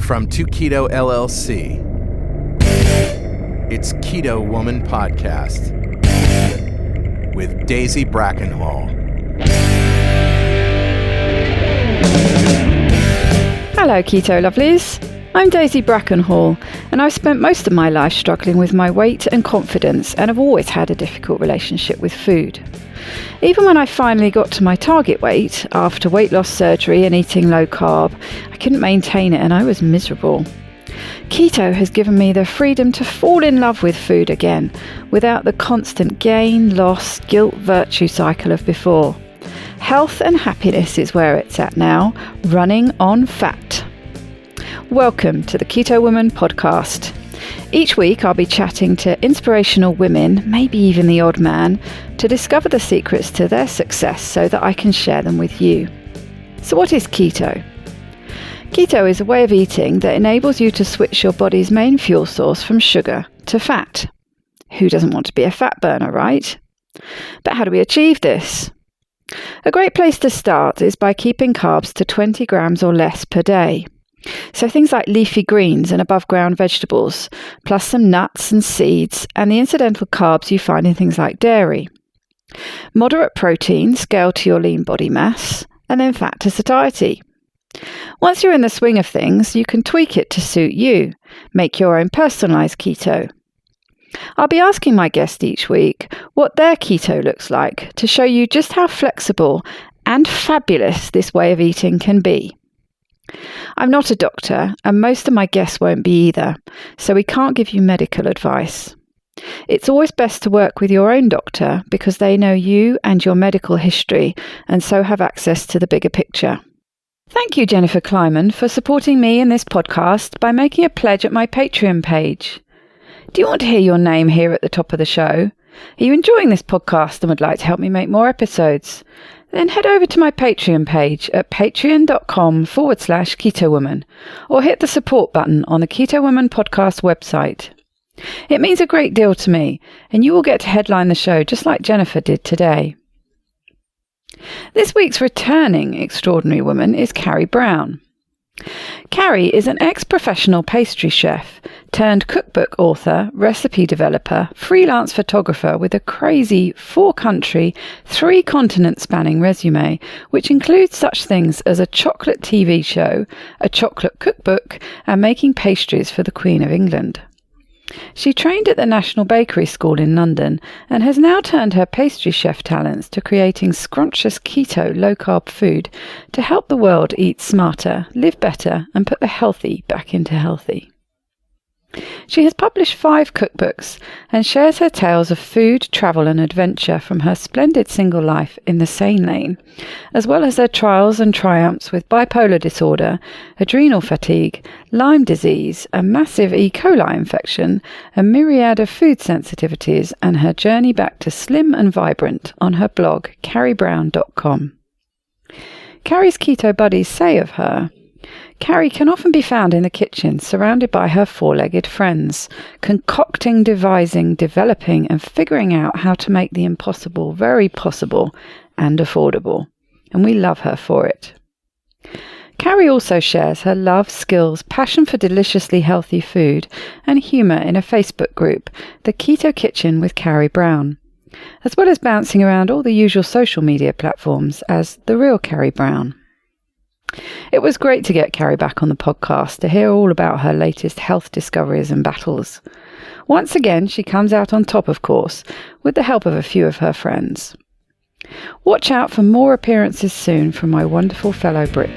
From To Keto LLC, it's Keto Woman Podcast with Daisy Brackenhall. Hello Keto Lovelies, I'm Daisy Brackenhall and I've spent most of my life struggling with my weight and confidence and have always had a difficult relationship with food. Even when I finally got to my target weight, after weight loss surgery and eating low carb, I couldn't maintain it and I was miserable. Keto has given me the freedom to fall in love with food again, without the constant gain, loss, guilt, virtue cycle of before. Health and happiness is where it's at now, running on fat. Welcome to the Keto Woman Podcast. Each week I'll be chatting to inspirational women, maybe even the odd man, to discover the secrets to their success so that I can share them with you. So what is keto? Keto is a way of eating that enables you to switch your body's main fuel source from sugar to fat. Who doesn't want to be a fat burner, right? But how do we achieve this? A great place to start is by keeping carbs to 20 grams or less per day. So things like leafy greens and above ground vegetables, plus some nuts and seeds and the incidental carbs you find in things like dairy. Moderate protein scaled to your lean body mass, and then fat to satiety. Once you're in the swing of things, you can tweak it to suit you. Make your own personalised keto. I'll be asking my guest each week what their keto looks like to show you just how flexible and fabulous this way of eating can be. I'm not a doctor, and most of my guests won't be either, so we can't give you medical advice. It's always best to work with your own doctor because they know you and your medical history and so have access to the bigger picture. Thank you, Jennifer Kleiman, for supporting me in this podcast by making a pledge at my Patreon page. Do you want to hear your name here at the top of the show? Are you enjoying this podcast and would like to help me make more episodes? Then head over to my Patreon page at patreon.com/KetoWoman or hit the support button on the Keto Woman Podcast website. It means a great deal to me, and you will get to headline the show just like Jennifer did today. This week's returning extraordinary woman is Carrie Brown. Carrie is an ex-professional pastry chef turned cookbook author, recipe developer, freelance photographer with a crazy 4-country, 3-continent spanning resume, which includes such things as a chocolate TV show, a chocolate cookbook, and making pastries for the Queen of England. She trained at the National Bakery School in London and has now turned her pastry chef talents to creating scrumptious keto low-carb food to help the world eat smarter, live better, and put the healthy back into healthy. She has published 5 cookbooks and shares her tales of food, travel and adventure from her splendid single life in the sane lane, as well as her trials and triumphs with bipolar disorder, adrenal fatigue, Lyme disease, a massive E. coli infection, a myriad of food sensitivities, and her journey back to slim and vibrant on her blog carriebrown.com. Carrie's keto buddies say of her, Carrie can often be found in the kitchen surrounded by her 4-legged friends, concocting, devising, developing and figuring out how to make the impossible very possible and affordable. And we love her for it. Carrie also shares her love, skills, passion for deliciously healthy food and humour in a Facebook group, The Keto Kitchen with Carrie Brown, as well as bouncing around all the usual social media platforms as The Real Carrie Brown. It was great to get Carrie back on the podcast to hear all about her latest health discoveries and battles. Once again, she comes out on top, of course, with the help of a few of her friends. Watch out for more appearances soon from my wonderful fellow Brit.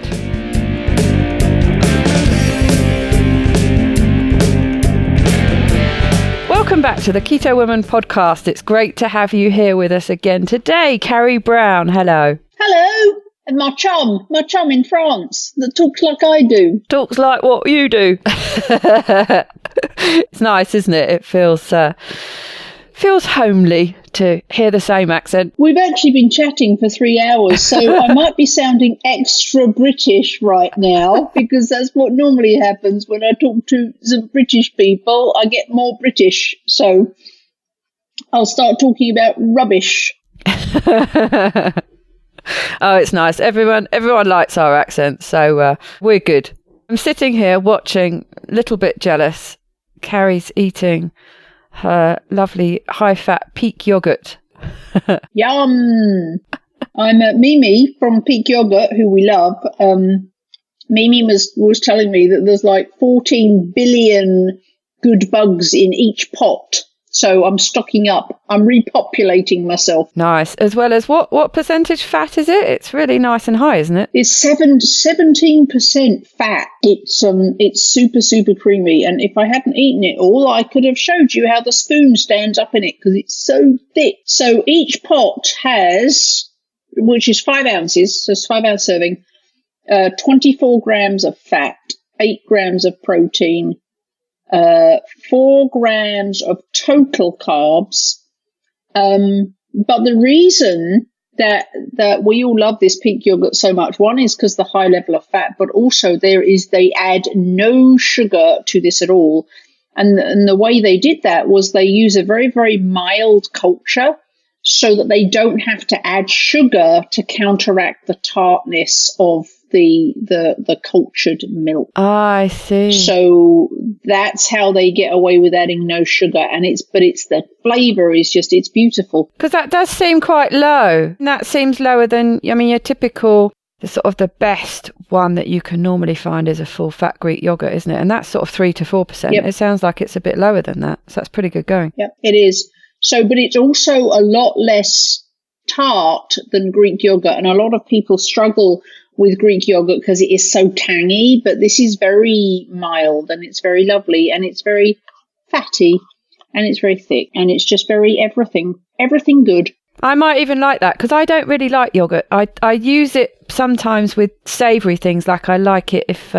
Welcome back to the Keto Woman Podcast. It's great to have you here with us again today. Carrie Brown, hello. Hello. And my chum in France that talks like I do. Talks like what you do. It's nice, isn't it? It feels homely to hear the same accent. We've actually been chatting for 3 hours, so I might be sounding extra British right now because that's what normally happens when I talk to some British people. I get more British, so I'll start talking about rubbish. Oh, it's nice. Everyone likes our accent, so we're good. I'm sitting here watching, a little bit jealous. Carrie's eating her lovely high-fat Peak yogurt. Yum! I'm Mimi from Peak Yogurt, who we love. Mimi was telling me that there's like 14 billion good bugs in each pot. So I'm stocking up. I'm repopulating myself. Nice. As well as what percentage fat is it? It's really nice and high, isn't it? It's 17% fat. It's super, super creamy. And if I hadn't eaten it all, I could have showed you how the spoon stands up in it because it's so thick. So each pot has, which is 5 ounces, so it's 5 ounce serving, 24 grams of fat, 8 grams of protein, 4 grams of total carbs. But the reason that we all love this Peak yogurt so much, one is because the high level of fat, but also they add no sugar to this at all. And the way they did that was they use a very, very mild culture so that they don't have to add sugar to counteract the tartness of the cultured milk. I see. So that's how they get away with adding no sugar, and it's the flavour is just, it's beautiful. Because that does seem quite low. That seems lower than, I mean, your typical, the sort of the best one that you can normally find is a full fat Greek yogurt, isn't it? And that's sort of 3 to 4%. Yep. It sounds like it's a bit lower than that. So that's pretty good going. Yep, it is. So, but it's also a lot less tart than Greek yogurt, and a lot of people struggle with Greek yogurt because it is so tangy, but this is very mild and it's very lovely and it's very fatty and it's very thick and it's just very everything good. I might even like that because I don't really like yogurt. I use it sometimes with savoury things, like I like it if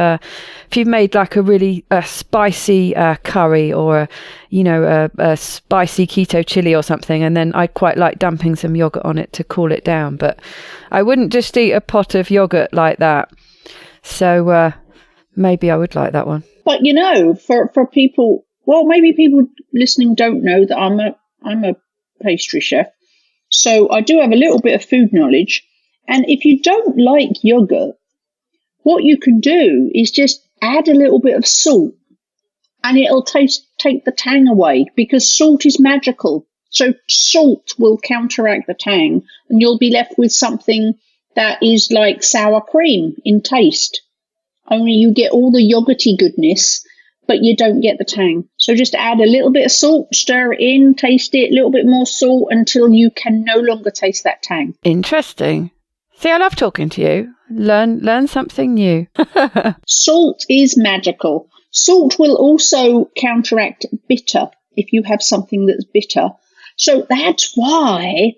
you've made like a really spicy curry or a spicy keto chili or something, and then I quite like dumping some yogurt on it to cool it down. But I wouldn't just eat a pot of yogurt like that. So maybe I would like that one. But for people, well, maybe people listening don't know that I'm a pastry chef. So I do have a little bit of food knowledge. And if you don't like yogurt, what you can do is just add a little bit of salt and it'll take the tang away, because salt is magical. So salt will counteract the tang and you'll be left with something that is like sour cream in taste. Only you get all the yogurty goodness, but you don't get the tang. So just add a little bit of salt, stir it in, taste it, a little bit more salt until you can no longer taste that tang. Interesting. See, I love talking to you. Learn something new. Salt is magical. Salt will also counteract bitter if you have something that's bitter. So that's why,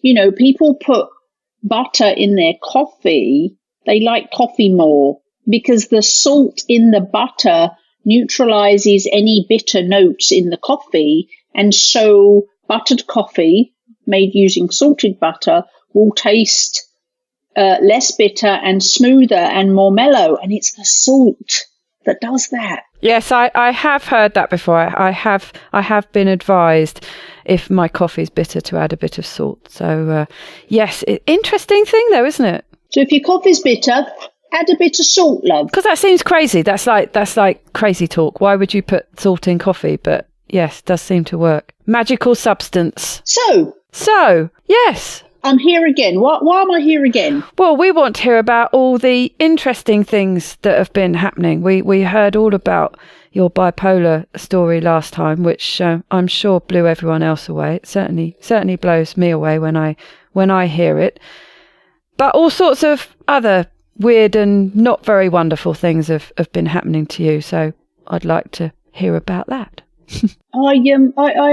people put butter in their coffee. They like coffee more because the salt in the butter neutralizes any bitter notes in the coffee, and so buttered coffee made using salted butter will taste less bitter and smoother and more mellow, and it's the salt that does that. Yes, I have heard that before. I have been advised if my coffee is bitter to add a bit of salt. So yes, interesting thing though, isn't it? So if your coffee's bitter, add a bit of salt, love. Because that seems crazy. That's like crazy talk. Why would you put salt in coffee? But yes, it does seem to work. Magical substance. So yes. I'm here again. Why am I here again? Well, we want to hear about all the interesting things that have been happening. We heard all about your bipolar story last time, which I'm sure blew everyone else away. It certainly blows me away when I hear it. But all sorts of other weird and not very wonderful things have been happening to you. So I'd like to hear about that. I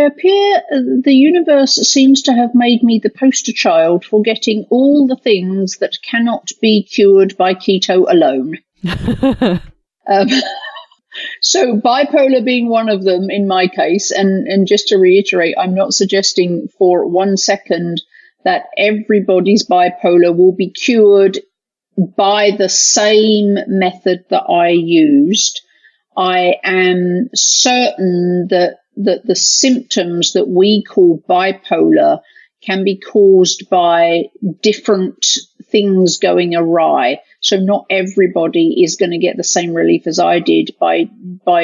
appear the universe seems to have made me the poster child for getting all the things that cannot be cured by keto alone. So bipolar being one of them in my case, and just to reiterate, I'm not suggesting for 1 second that everybody's bipolar will be cured by the same method that I used. I am certain that the symptoms that we call bipolar can be caused by different things going awry. So not everybody is going to get the same relief as I did by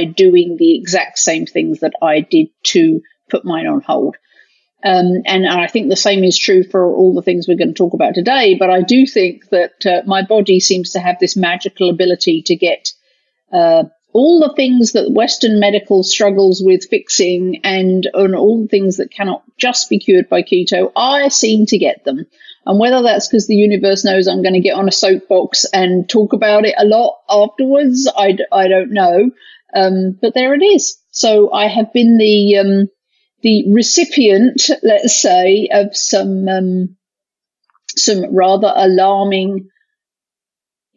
doing the exact same things that I did to put mine on hold. And I think the same is true for all the things we're going to talk about today. But I do think that my body seems to have this magical ability to get all the things that Western medical struggles with fixing and all the things that cannot just be cured by keto. I seem to get them. And whether that's because the universe knows I'm going to get on a soapbox and talk about it a lot afterwards, I don't know. But there it is. So I have been the recipient, let's say, of some rather alarming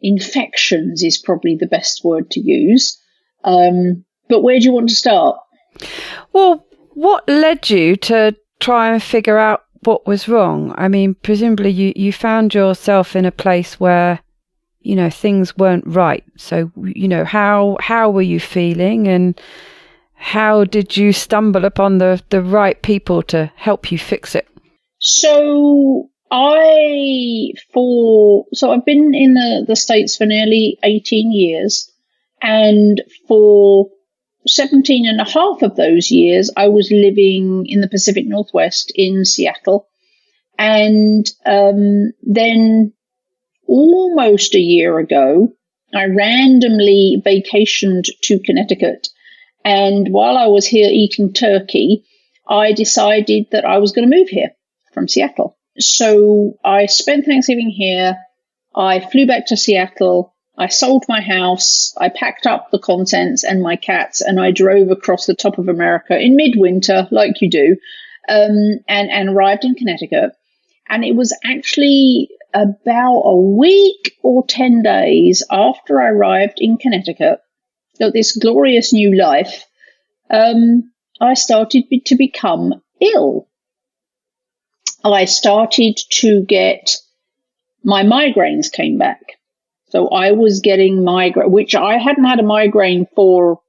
infections is probably the best word to use. But where do you want to start? Well, what led you to try and figure out what was wrong? I mean, presumably you found yourself in a place where, things weren't right. So, how were you feeling, and how did you stumble upon the right people to help you fix it? So I've been in the States for nearly 18 years, and for 17 and a half of those years, I was living in the Pacific Northwest in Seattle. And then almost a year ago, I randomly vacationed to Connecticut. And while I was here eating turkey, I decided that I was going to move here from Seattle. So I spent Thanksgiving here. I flew back to Seattle. I sold my house. I packed up the contents and my cats, and I drove across the top of America in midwinter, like you do, and arrived in Connecticut. And it was actually about a week or 10 days after I arrived in Connecticut, at this glorious new life, I started to become ill. I started to get, my migraines came back. So I was getting migraine, which I hadn't had a migraine for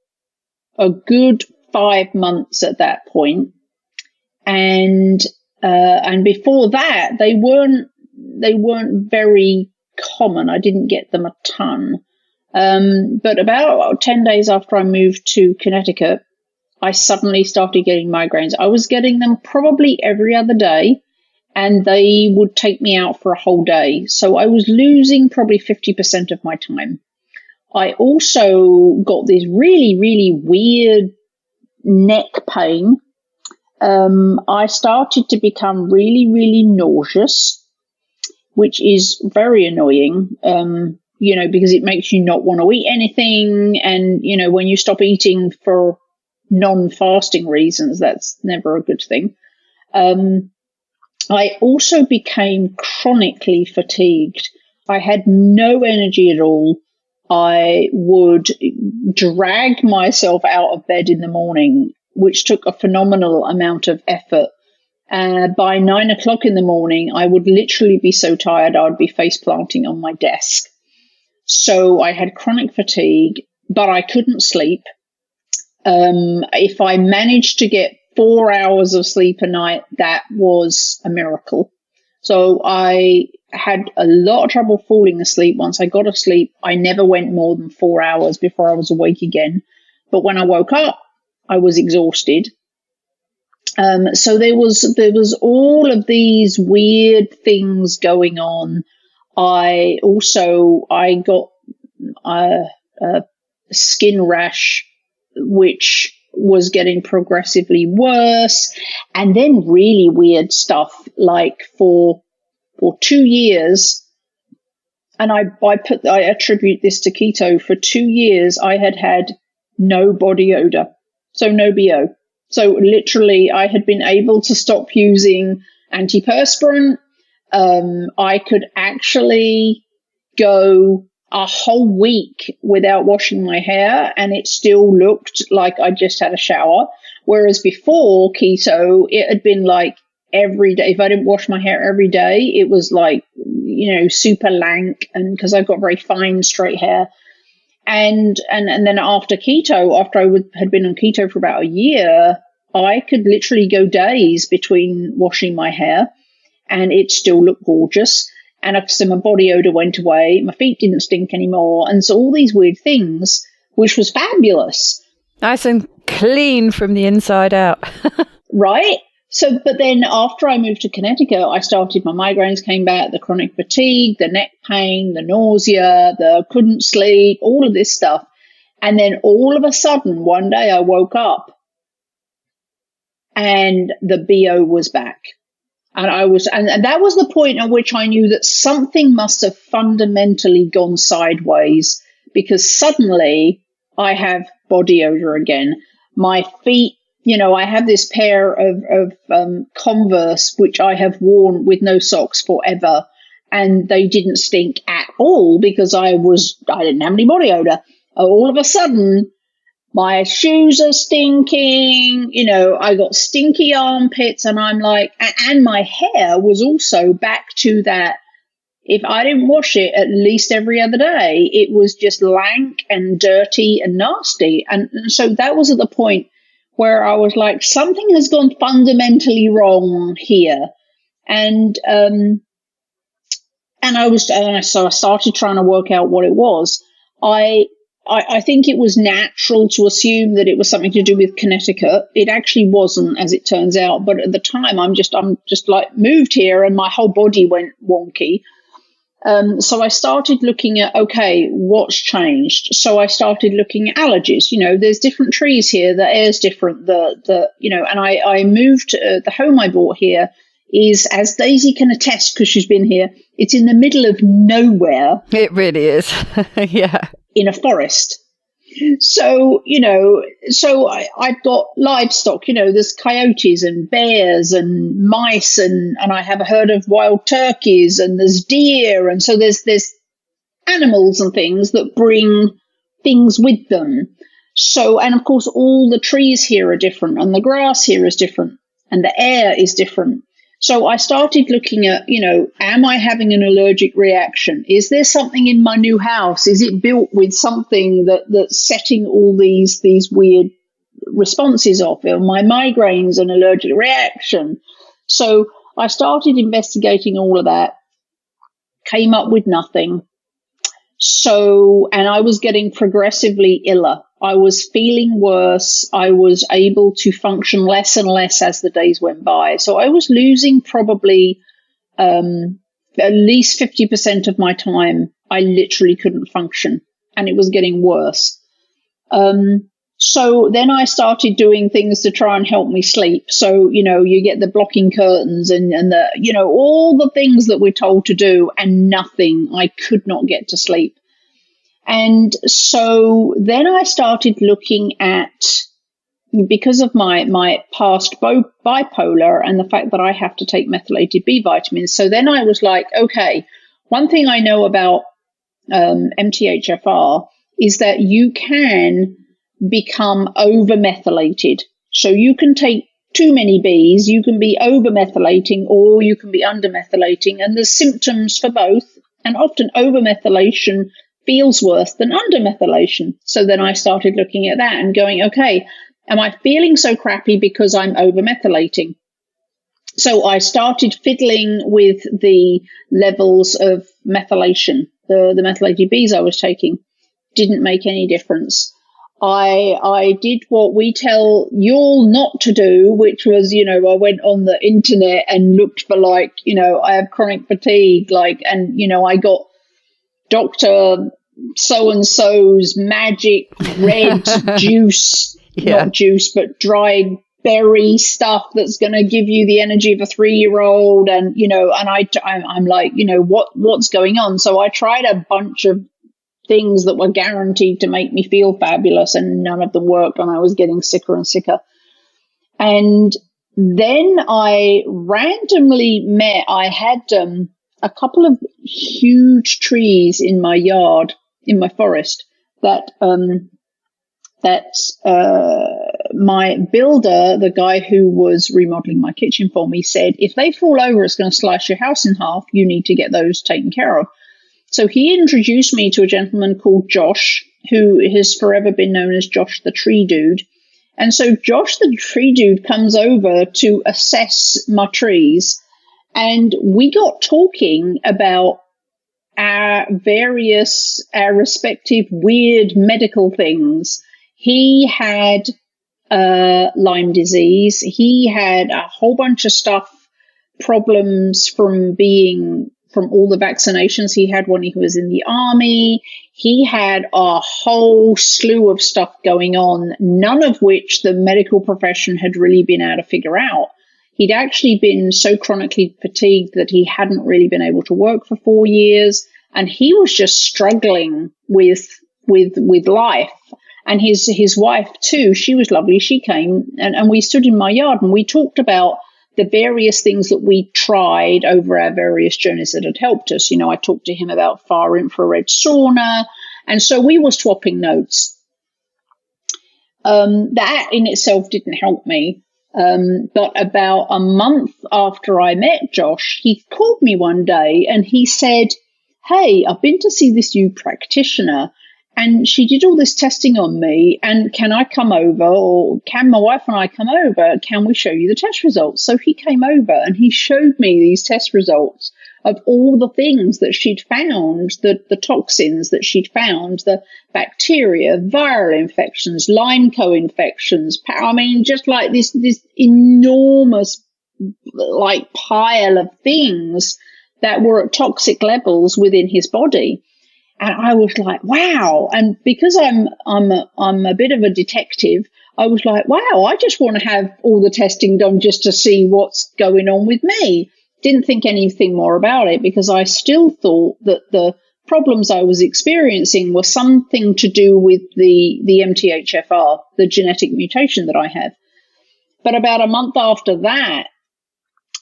a good 5 months at that point. And before that, they weren't very common. I didn't get them a ton. But about 10 days after I moved to Connecticut, I suddenly started getting migraines. I was getting them probably every other day, and they would take me out for a whole day. So I was losing probably 50% of my time. I also got this really, really weird neck pain. I started to become really, really nauseous, which is very annoying, because it makes you not want to eat anything. And, when you stop eating for non-fasting reasons, that's never a good thing. I also became chronically fatigued. I had no energy at all. I would drag myself out of bed in the morning, which took a phenomenal amount of effort. By 9 o'clock in the morning, I would literally be so tired I would be face planting on my desk. So I had chronic fatigue, but I couldn't sleep. If I managed to get 4 hours of sleep a night, that was a miracle. So I had a lot of trouble falling asleep. Once I got asleep, I never went more than 4 hours before I was awake again. But when I woke up, I was exhausted. So there was all of these weird things going on. I got a skin rash, which was getting progressively worse, and then really weird stuff like for 2 years, and I attribute this to keto. For 2 years, I had no body odor, so no BO. So literally, I had been able to stop using antiperspirant. I could actually go a whole week without washing my hair, and it still looked like I just had a shower. Whereas before keto, it had been like every day. If I didn't wash my hair every day, it was like, super lank, and because I've got very fine straight hair. And then after keto, after I had been on keto for about a year, I could literally go days between washing my hair, and it still looked gorgeous. And so my body odor went away. My feet didn't stink anymore. And so all these weird things, which was fabulous. Nice and clean from the inside out. Right? So, but then after I moved to Connecticut, my migraines came back, the chronic fatigue, the neck pain, the nausea, the couldn't sleep, all of this stuff. And then all of a sudden, one day I woke up and the BO was back. And and that was the point at which I knew that something must have fundamentally gone sideways, because suddenly I have body odor again. My feet, I have this pair of Converse, which I have worn with no socks forever, and they didn't stink at all because I didn't have any body odor. All of a sudden, my shoes are stinking, I got stinky armpits, and I'm like, and my hair was also back to that. If I didn't wash it at least every other day, it was just lank and dirty and nasty. And so that was at the point where I was like, something has gone fundamentally wrong here. And so I started trying to work out what it was. I think it was natural to assume that it was something to do with Connecticut. It actually wasn't, as it turns out. But at the time, I'm just like moved here, and my whole body went wonky. So I started looking at, okay, what's changed? So I started looking at allergies. There's different trees here. The air's different. And I moved. The home I bought here is, as Daisy can attest because she's been here, it's in the middle of nowhere. It really is. Yeah. In a forest. So, I've got livestock, there's coyotes and bears and mice and I have heard of wild turkeys, and there's deer. And so there's animals and things that bring things with them. So, and of course, all the trees here are different, and the grass here is different, and the air is different. So I started looking at, am I having an allergic reaction? Is there something in my new house? Is it built with something that's setting all these weird responses off? Are my migraines an allergic reaction? So I started investigating all of that, came up with nothing. So, and I was getting progressively iller. I was feeling worse. I was able to function less and less as the days went by. So I was losing probably at least 50% of my time. I literally couldn't function, and it was getting worse. So then I started doing things to try and help me sleep. So, you get the blocking curtains and the, all the things that we're told to do, and nothing. I could not get to sleep. And so then I started looking at, because of my past bipolar and the fact that I have to take methylated B vitamins. So then I was like, okay, one thing I know about MTHFR is that you can become over-methylated. So you can take too many Bs, you can be over-methylating, or you can be under-methylating, and there's symptoms for both. And often over-methylation feels worse than under-methylation. So then I started looking at that and going, okay, am I feeling so crappy because I'm over-methylating? So I started fiddling with the levels of methylation. The methylated Bs I was taking didn't make any difference. I did what we tell you all not to do, which was, I went on the internet and looked for I have chronic fatigue, and I got Dr. So-and-so's magic red juice, not juice, but dried berry stuff that's going to give you the energy of a 3-year-old. And, I'm like, what's going on? So I tried a bunch of things that were guaranteed to make me feel fabulous, and none of them worked, and I was getting sicker and sicker. And then I randomly I had a couple of huge trees in my yard, in my forest, that my builder, the guy who was remodeling my kitchen for me, said, if they fall over, it's going to slice your house in half. You need to get those taken care of. So he introduced me to a gentleman called Josh, who has forever been known as Josh the Tree Dude. And so Josh the Tree Dude comes over to assess my trees. And we got talking about our respective weird medical things. He had Lyme disease. He had a whole bunch of problems from all the vaccinations he had when he was in the army. He had a whole slew of stuff going on, none of which the medical profession had really been able to figure out. He'd actually been so chronically fatigued that he hadn't really been able to work for 4 years, and he was just struggling with life. And his wife too, she was lovely. She came and we stood in my yard and we talked about the various things that we tried over our various journeys that had helped us. You know, I talked to him about far infrared sauna, and so we were swapping notes. That in itself didn't help me. But about a month after I met Josh, he called me one day and he said, "Hey, I've been to see this new practitioner and she did all this testing on me, and can I come over, or can my wife and I come over? Can we show you the test results?" So he came over and he showed me these test results of all the things that she'd found, the toxins that she'd found, the bacteria, viral infections, Lyme co-infections. I mean, just like this enormous like pile of things that were at toxic levels within his body. And I was like, wow. And because I'm a bit of a detective, I was like, wow, I just want to have all the testing done just to see what's going on with me. Didn't think anything more about it because I still thought that the problems I was experiencing were something to do with the MTHFR, the genetic mutation that I have. But about a month after that,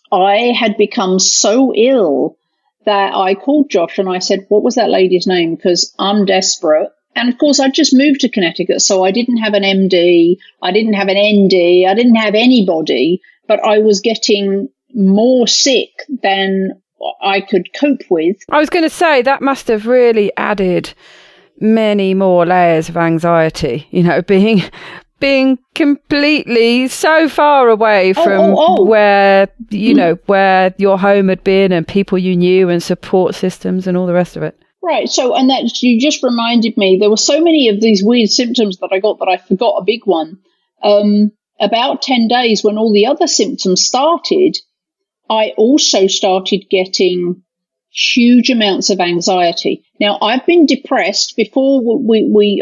I had become so ill that I called Josh and I said, "What was that lady's name? Because I'm desperate." And of course, I just moved to Connecticut, so I didn't have an MD, I didn't have an ND, I didn't have anybody, but I was getting more sick than I could cope with. I was going to say that must have really added many more layers of anxiety, you know, being completely so far away from where, you know, where your home had been and people you knew and support systems and all the rest of it. Right. So, and that you just reminded me, there were so many of these weird symptoms that I got that I forgot a big one. About 10 days when all the other symptoms started, I also started getting huge amounts of anxiety. Now, I've been depressed before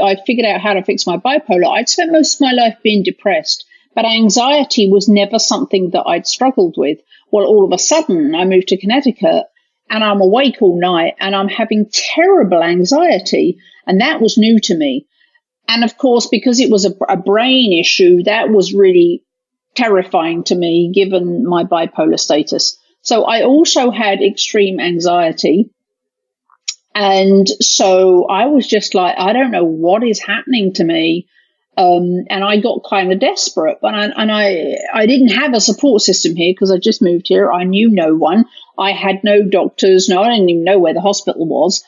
I figured out how to fix my bipolar. I'd spent most of my life being depressed, but anxiety was never something that I'd struggled with. Well, all of a sudden, I moved to Connecticut and I'm awake all night and I'm having terrible anxiety, and that was new to me. And of course, because it was a brain issue, that was really terrifying to me given my bipolar status. So I also had extreme anxiety. And so I was just like, I don't know what is happening to me. And I got kind of desperate. But I didn't have a support system here because I just moved here. I knew no one. I had no doctors. No, I didn't even know where the hospital was.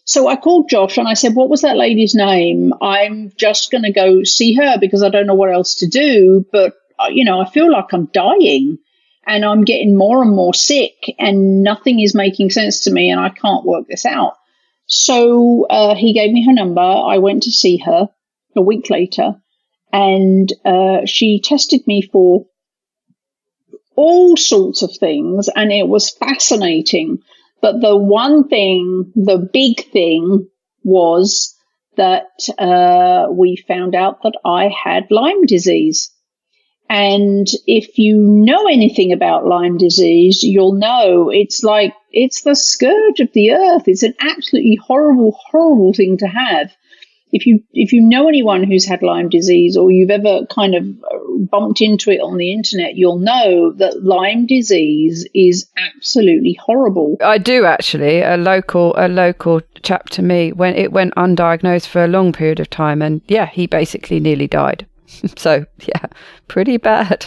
So I called Josh and I said, "What was that lady's name? I'm just going to go see her because I don't know what else to do. But, you know, I feel like I'm dying and I'm getting more and more sick and nothing is making sense to me and I can't work this out." So he gave me her number. I went to see her a week later and she tested me for all sorts of things and it was fascinating. But the one thing, the big thing was that we found out that I had Lyme disease. And if you know anything about Lyme disease, you'll know it's the scourge of the earth. It's an absolutely horrible, horrible thing to have. If you know anyone who's had Lyme disease or you've ever kind of bumped into it on the internet, you'll know that Lyme disease is absolutely horrible. I do actually. A local chap to me when it went undiagnosed for a long period of time, and yeah, he basically nearly died. So yeah, pretty bad.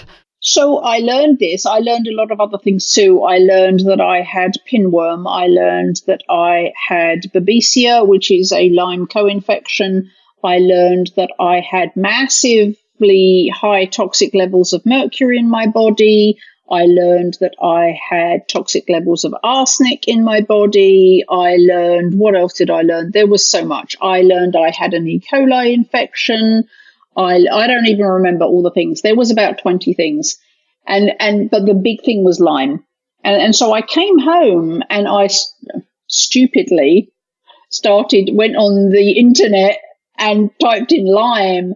So I learned this. I learned a lot of other things too. I learned that I had pinworm. I learned that I had babesia, which is a Lyme co-infection. I learned that I had massively high toxic levels of mercury in my body. I learned that I had toxic levels of arsenic in my body. I learned, what else did I learn? There was so much. I learned I had an E. coli infection. I don't even remember all the things. There was about 20 things. But the big thing was Lyme. And so I came home and I stupidly went on the internet and typed in Lyme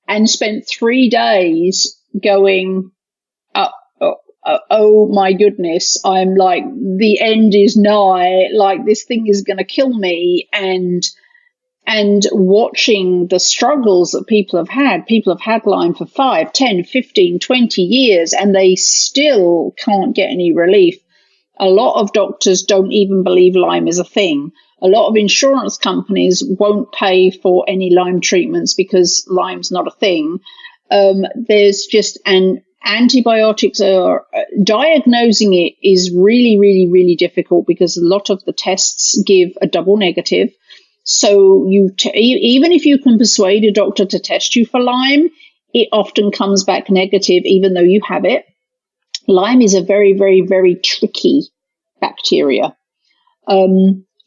and spent 3 days going, oh my goodness, I'm like, the end is nigh, like this thing is going to kill me. And watching the struggles that people have had Lyme for 5, 10, 15, 20 years, and they still can't get any relief. A lot of doctors don't even believe Lyme is a thing. A lot of insurance companies won't pay for any Lyme treatments because Lyme's not a thing. There's just antibiotics are diagnosing it is really, really, really difficult because a lot of the tests give a double negative. So even if you can persuade a doctor to test you for Lyme, it often comes back negative, even though you have it. Lyme is a very, very, very tricky bacteria.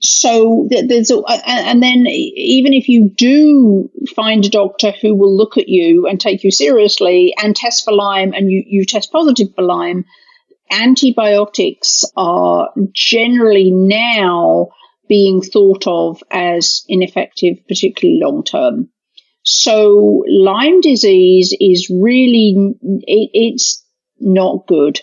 So there's, and then even if you do find a doctor who will look at you and take you seriously and test for Lyme, and you test positive for Lyme, antibiotics are generally now being thought of as ineffective, particularly long term. So Lyme disease is really, it's not good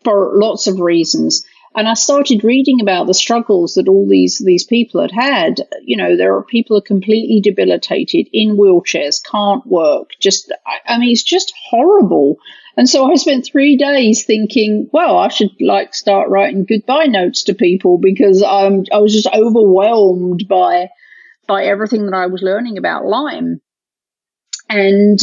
for lots of reasons. And I started reading about the struggles that all these people had. You know, there are people who are completely debilitated, in wheelchairs, can't work. I mean, it's just horrible. And so I spent 3 days thinking, well, I should start writing goodbye notes to people because I was just overwhelmed by everything that I was learning about Lyme. And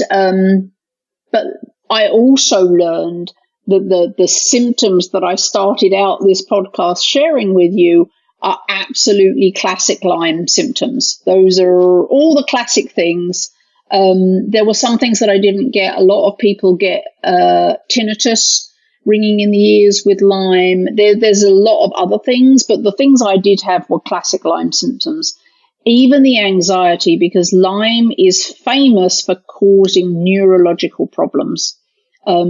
but I also learned the symptoms that I started out this podcast sharing with you are absolutely classic Lyme symptoms. Those are all the classic things. There were some things that I didn't get. A lot of people get tinnitus, ringing in the ears with Lyme. There's a lot of other things, but the things I did have were classic Lyme symptoms. Even the anxiety, because Lyme is famous for causing neurological problems.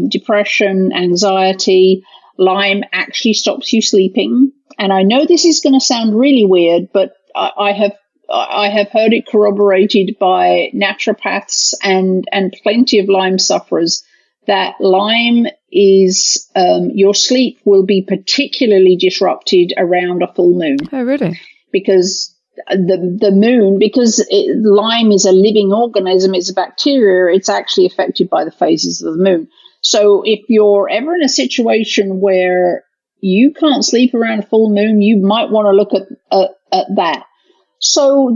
Depression, anxiety. Lyme actually stops you sleeping. And I know this is going to sound really weird, but I have heard it corroborated by naturopaths and plenty of Lyme sufferers that Lyme is, your sleep will be particularly disrupted around a full moon. Oh, really? Because the moon, Lyme is a living organism, it's a bacteria, it's actually affected by the phases of the moon. So if you're ever in a situation where you can't sleep around a full moon, you might want to look at that. So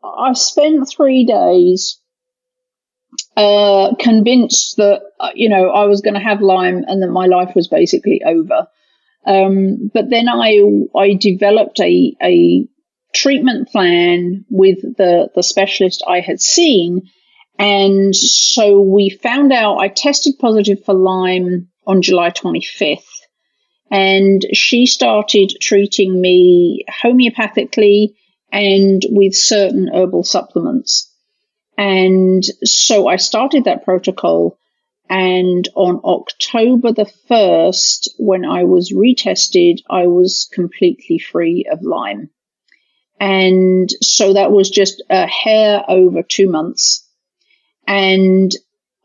I spent 3 days convinced that, I was going to have Lyme and that my life was basically over. But then I developed a treatment plan with the specialist I had seen. And so we found out I tested positive for Lyme on July 25th. And she started treating me homeopathically and with certain herbal supplements. And so I started that protocol. And on October the 1st, when I was retested, I was completely free of Lyme. And so that was just a hair over 2 months. And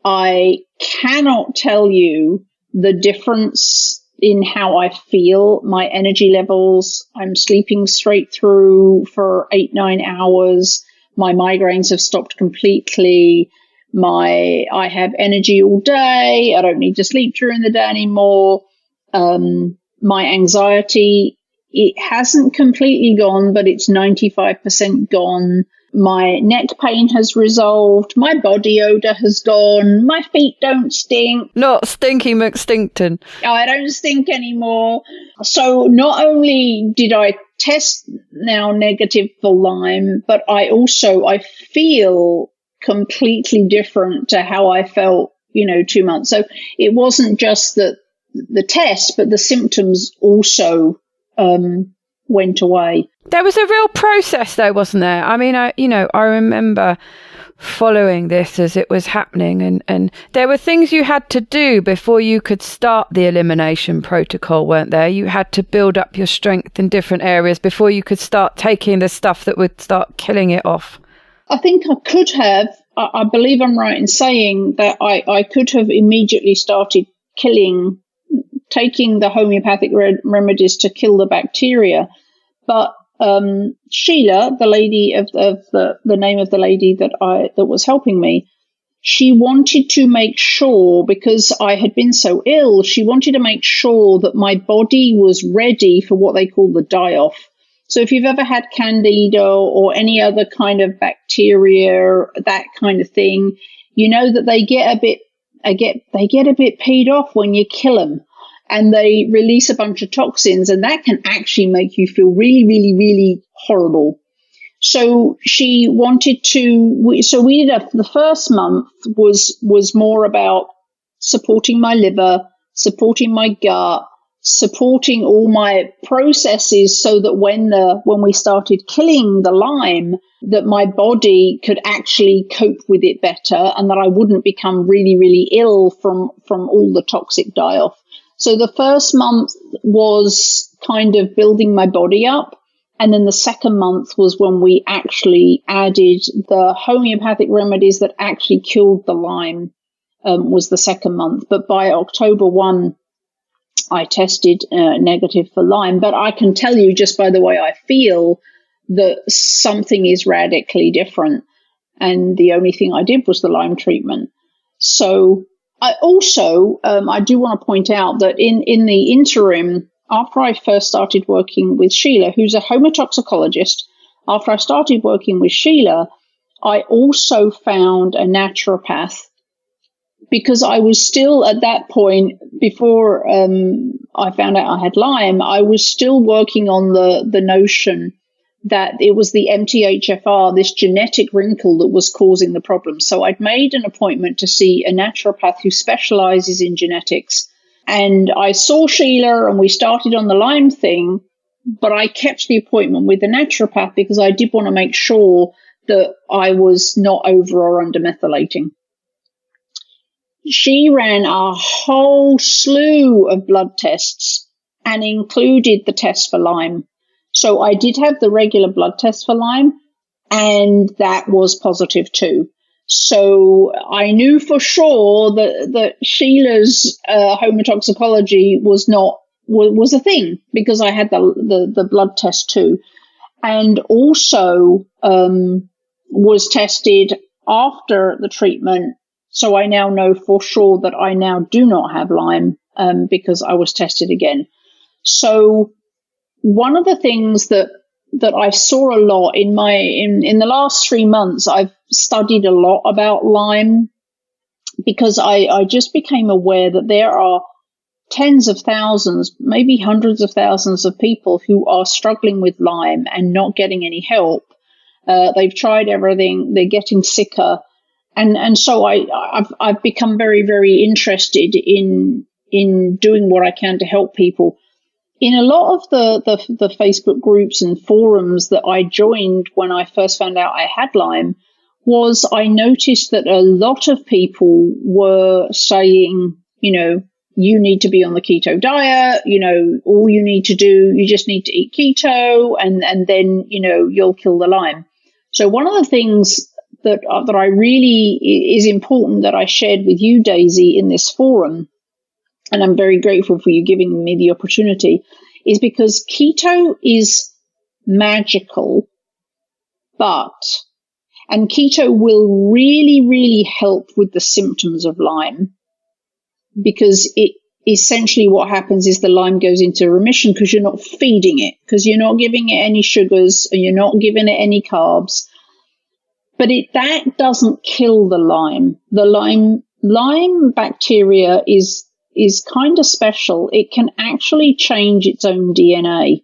I cannot tell you the difference in how I feel, my energy levels. I'm sleeping straight through for 8-9 hours. My migraines have stopped completely. I have energy all day. I don't need to sleep during the day anymore. My anxiety, it hasn't completely gone, but it's 95% gone. My neck pain has resolved. My body odor has gone. My feet don't stink. Not Stinky McStinkton. I don't stink anymore. So not only did I test now negative for Lyme, but I feel completely different to how I felt, 2 months. So it wasn't just the test, but the symptoms also went away. There was a real process though, wasn't there? I mean, I remember following this as it was happening, and there were things you had to do before you could start the elimination protocol, weren't there? You had to build up your strength in different areas before you could start taking the stuff that would start killing it off. I think I could have. I believe I'm right in saying that I could have immediately started taking the homeopathic remedies to kill the bacteria. But Sheila, the lady of the name of the lady that was helping me, she wanted to make sure, because I had been so ill, she wanted to make sure that my body was ready for what they call the die-off. So if you've ever had candida or any other kind of bacteria, that kind of thing, you know that they get a bit peed off when you kill them, and they release a bunch of toxins, and that can actually make you feel really, really, really horrible. So she wanted to. So we did. The first month was more about supporting my liver, supporting my gut, supporting all my processes, so that when we started killing the Lyme, that my body could actually cope with it better, and that I wouldn't become really, really ill from all the toxic die-off. So the first month was kind of building my body up, and then the second month was when we actually added the homeopathic remedies that actually killed the Lyme, was the second month. But by October 1, I tested negative for Lyme. But I can tell you just by the way I feel that something is radically different. And the only thing I did was the Lyme treatment. So I also, I do want to point out that in the interim, after I first started working with Sheila, who's a homotoxicologist, after I started working with Sheila, I also found a naturopath, because I was still at that point, before I found out I had Lyme, I was still working on the notion that it was the MTHFR, this genetic wrinkle, that was causing the problem. So I'd made an appointment to see a naturopath who specializes in genetics. And I saw Sheila and we started on the Lyme thing, but I kept the appointment with the naturopath because I did want to make sure that I was not over or under methylating. She ran a whole slew of blood tests and included the test for Lyme. So I did have the regular blood test for Lyme, and that was positive too. So I knew for sure that Sheila's homotoxicology was a thing, because I had the blood test too, and also was tested after the treatment. So I now know for sure that I now do not have Lyme, because I was tested again. So one of the things that I saw a lot in the last 3 months, I've studied a lot about Lyme, because I just became aware that there are tens of thousands, maybe hundreds of thousands of people who are struggling with Lyme and not getting any help. They've tried everything, they're getting sicker. And so I've become very, very interested in doing what I can to help people. In a lot of the Facebook groups and forums that I joined when I first found out I had Lyme, I noticed that a lot of people were saying, you need to be on the keto diet, all you need to do, you just need to eat keto, and then, you'll kill the Lyme. So one of the things that I really is important that I shared with you, Daisy, in this forum, and I'm very grateful for you giving me the opportunity, is because keto is magical, and keto will really, really help with the symptoms of Lyme, because it essentially what happens is the Lyme goes into remission because you're not feeding it, because you're not giving it any sugars and you're not giving it any carbs. But that doesn't kill the Lyme. The Lyme bacteria is kind of special. It can actually change its own DNA,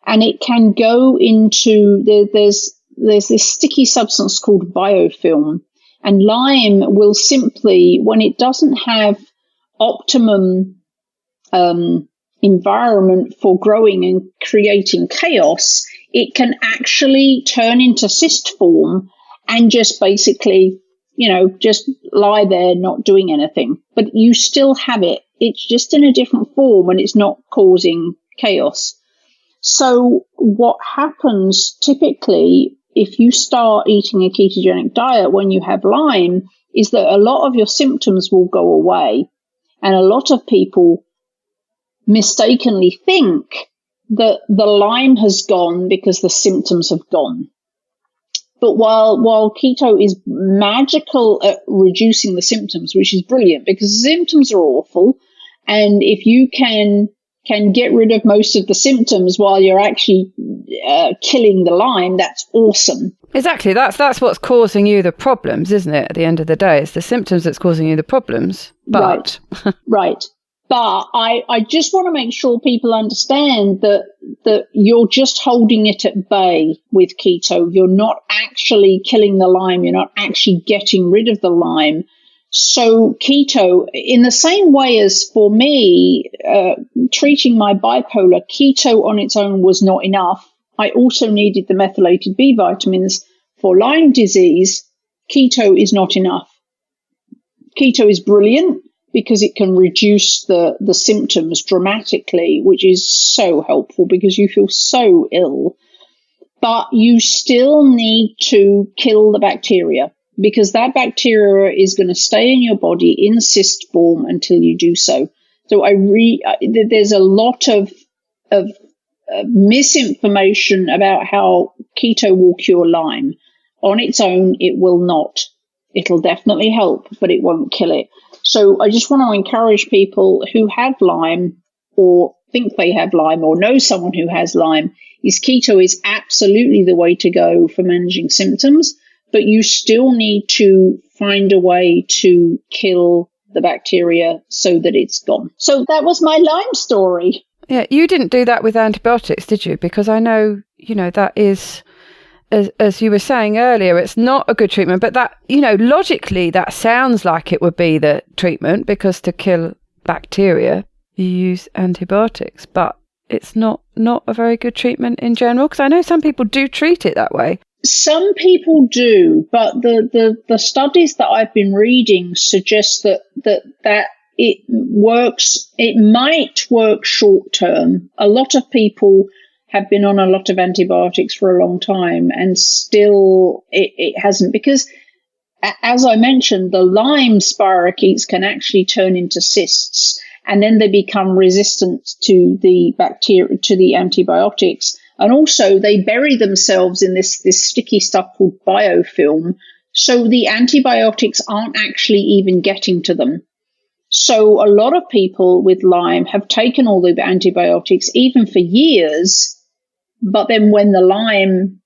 and it can go into there's this sticky substance called biofilm, And Lyme will simply, when it doesn't have optimum environment for growing and creating chaos, it can actually turn into cyst form and just basically, just lie there not doing anything. But you still have it. It's just in a different form and it's not causing chaos. So what happens typically if you start eating a ketogenic diet when you have Lyme is that a lot of your symptoms will go away. And a lot of people mistakenly think that the Lyme has gone because the symptoms have gone. But while keto is magical at reducing the symptoms, which is brilliant because the symptoms are awful, and if you can get rid of most of the symptoms while you're actually killing the Lyme, that's awesome. Exactly. That's what's causing you the problems, isn't it? At the end of the day, it's the symptoms that's causing you the problems. But Right. But I just want to make sure people understand that you're just holding it at bay with keto. You're not actually killing the Lyme. You're not actually getting rid of the Lyme. So keto, in the same way as for me, treating my bipolar, keto on its own was not enough. I also needed the methylated B vitamins. For Lyme disease, keto is not enough. Keto is brilliant because it can reduce the symptoms dramatically, which is so helpful because you feel so ill. But you still need to kill the bacteria because that bacteria is going to stay in your body in cyst form until you do so. So there's a lot of misinformation about how keto will cure Lyme. On its own, it will not. It'll definitely help, but it won't kill it. So I just want to encourage people who have Lyme or think they have Lyme or know someone who has Lyme, is keto is absolutely the way to go for managing symptoms, but you still need to find a way to kill the bacteria so that it's gone. So that was my Lyme story. Yeah, you didn't do that with antibiotics, did you? Because I know, that is, as you were saying earlier, it's not a good treatment, but that, logically that sounds like it would be the treatment because to kill bacteria, you use antibiotics, but it's not a very good treatment in general, because I know some people do treat it that way. Some people do, but the studies that I've been reading suggest that it works. It might work short term. A lot of people have been on a lot of antibiotics for a long time, and still it hasn't, because as I mentioned, the Lyme spirochetes can actually turn into cysts, and then they become resistant to the bacteria, to the antibiotics. And also they bury themselves in this sticky stuff called biofilm. So the antibiotics aren't actually even getting to them. So a lot of people with Lyme have taken all the antibiotics, even for years, but then when the Lyme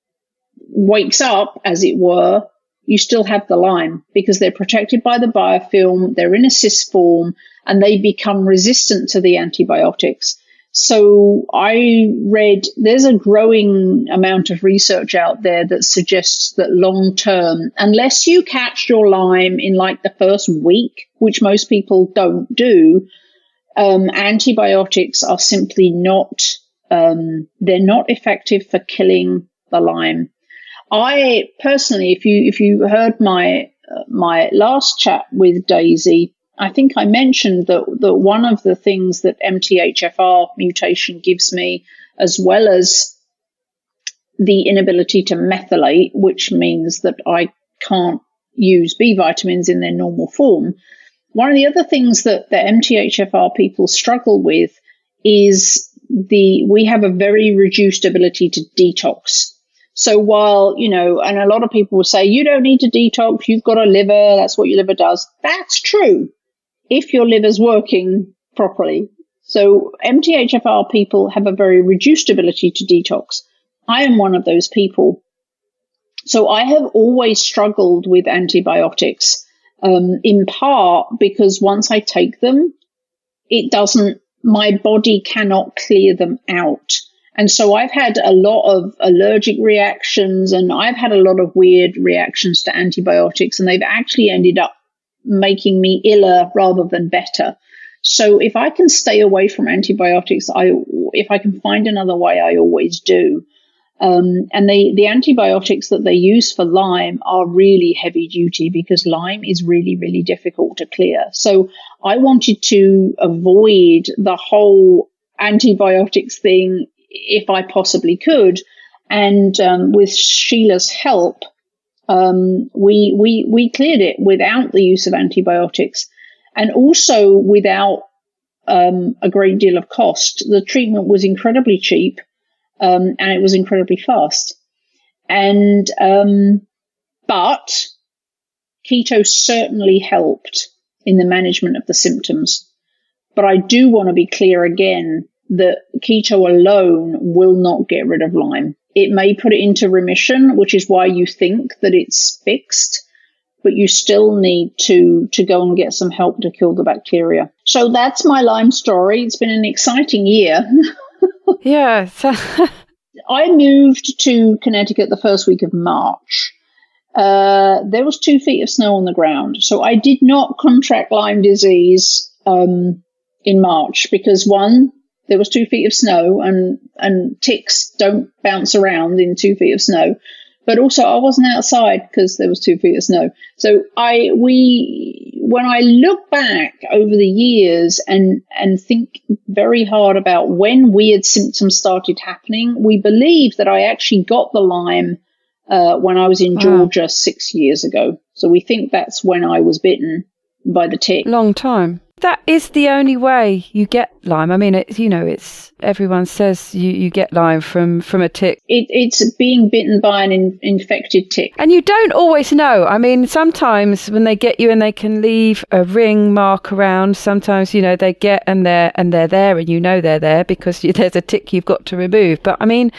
wakes up, as it were, you still have the Lyme because they're protected by the biofilm, they're in a cyst form, and they become resistant to the antibiotics. So I read there's a growing amount of research out there that suggests that long term, unless you catch your Lyme in like the first week, which most people don't do, antibiotics are simply not, they're not effective for killing the Lyme. I personally, if you heard my last chat with Daisy, I think I mentioned that one of the things that MTHFR mutation gives me, as well as the inability to methylate, which means that I can't use B vitamins in their normal form. One of the other things that the MTHFR people struggle with is we have a very reduced ability to detox. So while, and a lot of people will say, you don't need to detox, you've got a liver, that's what your liver does. That's true, if your liver's working properly. So MTHFR people have a very reduced ability to detox. I am one of those people. So I have always struggled with antibiotics, in part because once I take them, my body cannot clear them out. And so I've had a lot of allergic reactions, and I've had a lot of weird reactions to antibiotics, and they've actually ended up making me iller rather than better. So if I can stay away from antibiotics, if I can find another way, I always do. And the antibiotics that they use for Lyme are really heavy duty because Lyme is really, really difficult to clear. So I wanted to avoid the whole antibiotics thing if I possibly could. And with Sheila's help, we cleared it without the use of antibiotics and also without a great deal of cost. The treatment was incredibly cheap. And it was incredibly fast. And, but keto certainly helped in the management of the symptoms. But I do want to be clear again that keto alone will not get rid of Lyme. It may put it into remission, which is why you think that it's fixed, but you still need to go and get some help to kill the bacteria. So that's my Lyme story. It's been an exciting year. Yeah. I moved to Connecticut the first week of March. There was 2 feet of snow on the ground. So I did not contract Lyme disease in March because, one, there was 2 feet of snow and ticks don't bounce around in 2 feet of snow. But also I wasn't outside because there was 2 feet of snow. So when I look back over the years and think very hard about when weird symptoms started happening, we believe that I actually got the Lyme when I was in Georgia 6 years ago. So we think that's when I was bitten by the tick. Long time. That is the only way you get Lyme. I mean, it's everyone says you get Lyme from a tick. It's being bitten by an infected tick. And you don't always know. I mean, sometimes when they get you and they can leave a ring mark around, sometimes, they get and they're there and they're there because there's a tick you've got to remove. But I mean,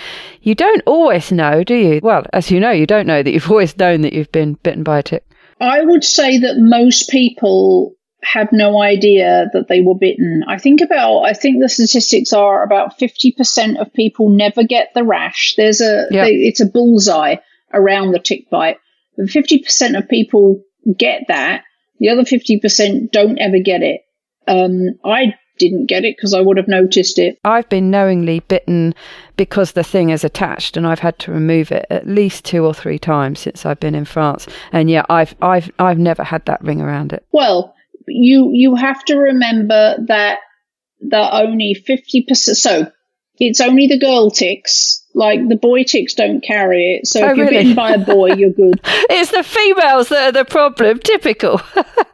you don't always know, do you? Well, as you know, you don't know that you've always known that you've been bitten by a tick. I would say that most people have no idea that they were bitten. I think the statistics are about 50% of people never get the rash. It's a bullseye around the tick bite. 50% of people get that. The other 50% don't ever get it. I didn't get it because I would have noticed it. I've been knowingly bitten because the thing is attached and I've had to remove it at least 2 or 3 times since I've been in France. And yeah, I've never had that ring around it. Well, you have to remember that only 50%. So it's only the girl ticks. Like the boy ticks don't carry it. So if you're bitten by a boy, you're good. It's the females that are the problem. Typical.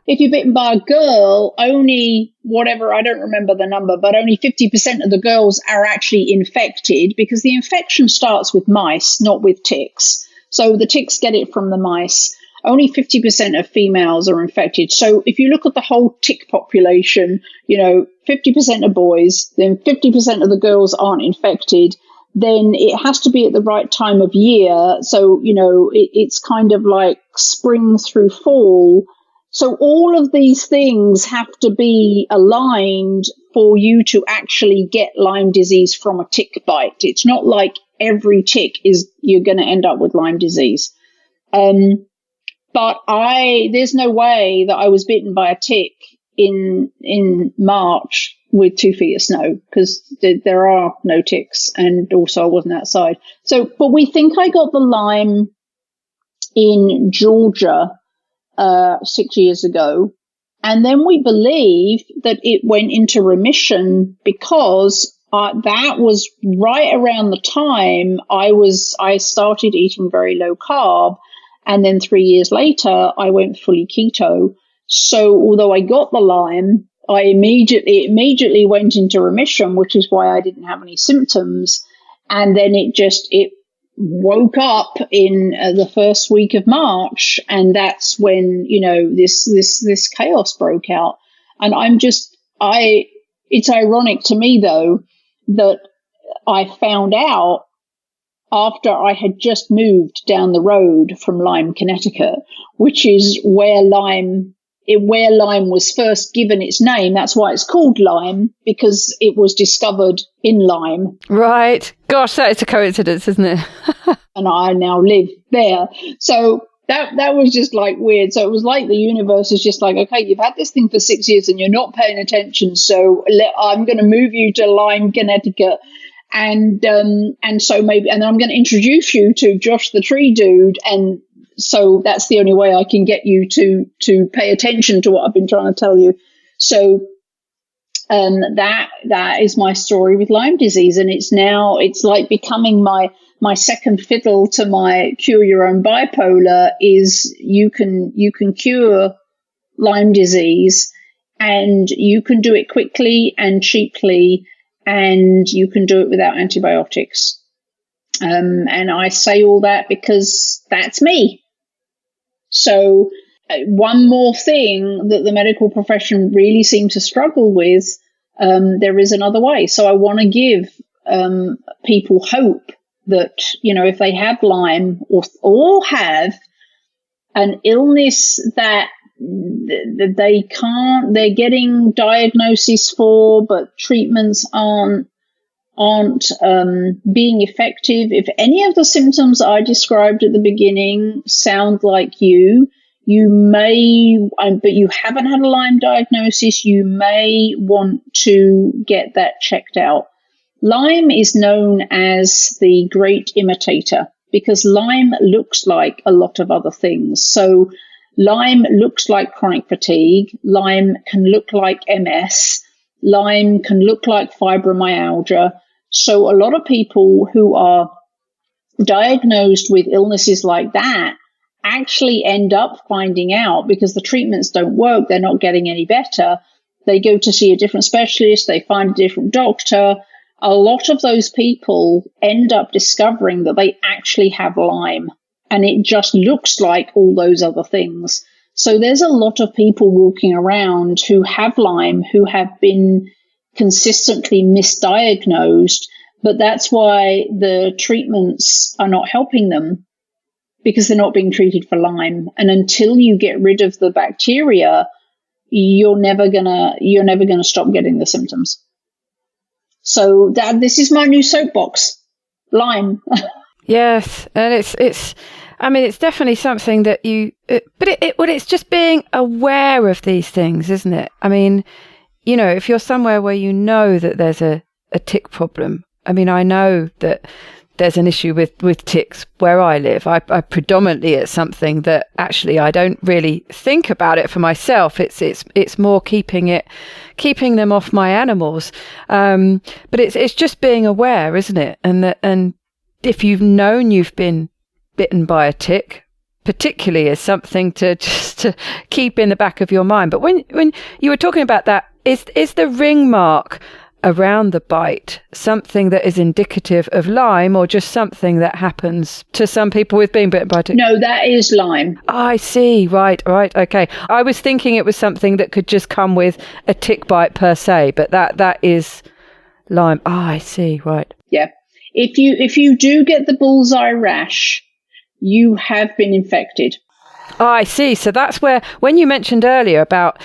If you're bitten by a girl, only whatever, I don't remember the number, but only 50% of the girls are actually infected because the infection starts with mice, not with ticks. So the ticks get it from the mice. Only 50% of females are infected. So if you look at the whole tick population, 50% of boys, then 50% of the girls aren't infected, then it has to be at the right time of year. So, it's kind of like spring through fall. So all of these things have to be aligned for you to actually get Lyme disease from a tick bite. It's not like every tick you're going to end up with Lyme disease. But there's no way that I was bitten by a tick in March with 2 feet of snow because there are no ticks and also I wasn't outside. So, but we think I got the Lyme in Georgia 6 years ago. And then we believe that it went into remission because that was right around the time I started eating very low carb. And then 3 years later, I went fully keto. So although I got the Lyme, I immediately went into remission, which is why I didn't have any symptoms. And then it woke up in the first week of March. And that's when, this chaos broke out. And it's ironic to me though, that I found out after I had just moved down the road from Lyme, Connecticut, which is where Lyme where Lyme was first given its name. That's why it's called Lyme, because it was discovered in Lyme. Right. Gosh, that is a coincidence, isn't it? And I now live there. So that was just like weird. So it was like the universe is just like, okay, you've had this thing for 6 years and you're not paying attention. So I'm going to move you to Lyme, Connecticut. And so maybe, and then I'm going to introduce you to Josh the tree dude. And so that's the only way I can get you to pay attention to what I've been trying to tell you. So that is my story with Lyme disease. And it's like becoming my second fiddle to my cure your own bipolar is you can cure Lyme disease, and you can do it quickly and cheaply, and you can do it without antibiotics. And I say all that because that's me. So one more thing that the medical profession really seems to struggle with, there is another way. So I want to give people hope that, if they have Lyme or have an illness that they're getting diagnosis for, but treatments aren't being effective. If any of the symptoms I described at the beginning sound like you may, but you haven't had a Lyme diagnosis, you may want to get that checked out. Lyme is known as the great imitator because Lyme looks like a lot of other things. So Lyme looks like chronic fatigue. Lyme can look like MS. Lyme can look like fibromyalgia. So a lot of people who are diagnosed with illnesses like that actually end up finding out, because the treatments don't work, they're not getting any better. They go to see a different specialist, they find a different doctor. A lot of those people end up discovering that they actually have Lyme, and it just looks like all those other things. So there's a lot of people walking around who have Lyme, who have been consistently misdiagnosed, but that's why the treatments are not helping them, because they're not being treated for Lyme. And until you get rid of the bacteria, you're never gonna stop getting the symptoms. So this is my new soapbox, Lyme. Yes, and it's definitely something that it's just being aware of these things, isn't it? I mean, if you're somewhere where you know that there's a tick problem. I mean, I know that there's an issue with ticks where I live. I predominantly, it's something that actually I don't really think about it for myself. It's more keeping them off my animals. But it's just being aware, isn't it? And if you've known you've been bitten by a tick, particularly, is something to keep in the back of your mind. But when you were talking about that, is the ring mark around the bite something that is indicative of Lyme, or just something that happens to some people with being bitten by a tick? No, that is Lyme. I see. Right. Okay. I was thinking it was something that could just come with a tick bite per se, but that is Lyme. I see. Right. Yeah. If you do get the bullseye rash, you have been infected. I see. So that's where, when you mentioned earlier about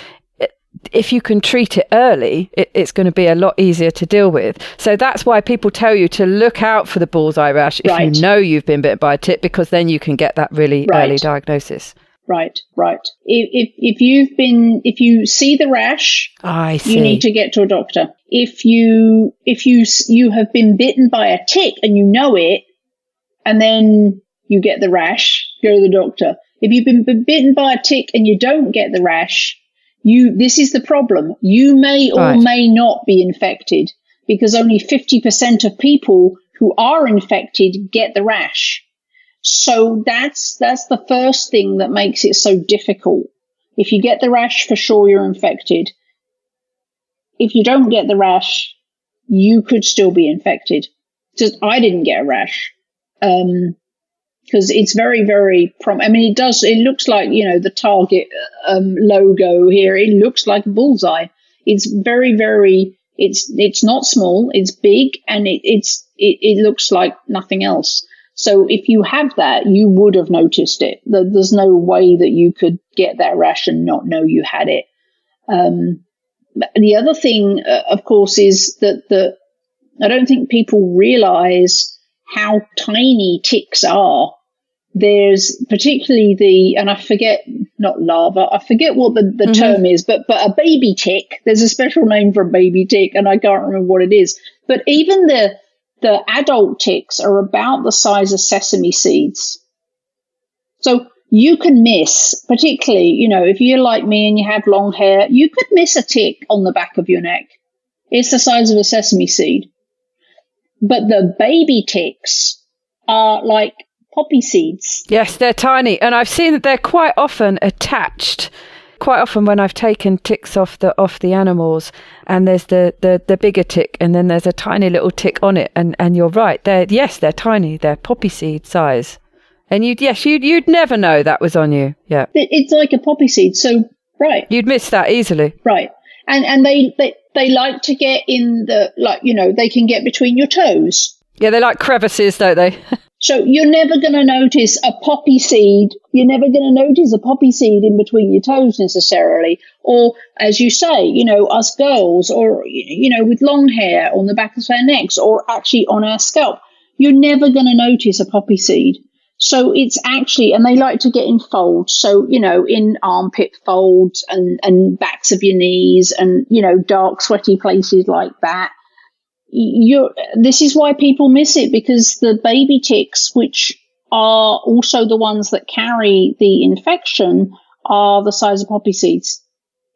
if you can treat it early, it's going to be a lot easier to deal with. So that's why people tell you to look out for the bullseye rash if you know you've been bitten by a tick, because then you can get that really early diagnosis. Right. If you see the rash, you need to get to a doctor. If you have been bitten by a tick and you know it, and then you get the rash, go to the doctor. If you've been bitten by a tick and you don't get the rash, this is the problem. You may or may not be infected, because only 50% of people who are infected get the rash. So that's the first thing that makes it so difficult. If you get the rash, for sure you're infected. If you don't get the rash, you could still be infected. Just I didn't get a rash. Because it's very, very it looks like, the Target logo here. It looks like a bullseye. It's very, very, it's not small, it's big, and it looks like nothing else. So if you have that, you would have noticed it. There's no way that you could get that rash and not know you had it. The other thing, of course, is that I don't think people realize how tiny ticks are. There's particularly and I forget, not larva, I forget what the term is, but a baby tick, there's a special name for a baby tick, and I can't remember what it is. But even the adult ticks are about the size of sesame seeds. So you can miss, particularly, if you're like me and you have long hair, you could miss a tick on the back of your neck. It's the size of a sesame seed. But the baby ticks are like poppy seeds. Yes, they're tiny. And I've seen that they're quite often attached. Quite often when I've taken ticks off the animals, and there's the bigger tick, and then there's a tiny little tick on it, and you're right. They're tiny. They're poppy seed size. And you'd never know that was on you. Yeah. It's like a poppy seed. So, right. You'd miss that easily. Right. And they like to get in they can get between your toes. Yeah, they like crevices, don't they? So you're never going to notice a poppy seed. You're never going to notice a poppy seed in between your toes necessarily. Or, as you say, us girls, or, with long hair on the back of our necks, or actually on our scalp, you're never going to notice a poppy seed. So it's actually, and they like to get in folds. So, in armpit folds and backs of your knees and, dark, sweaty places like that. This is why people miss it, because the baby ticks, which are also the ones that carry the infection, are the size of poppy seeds.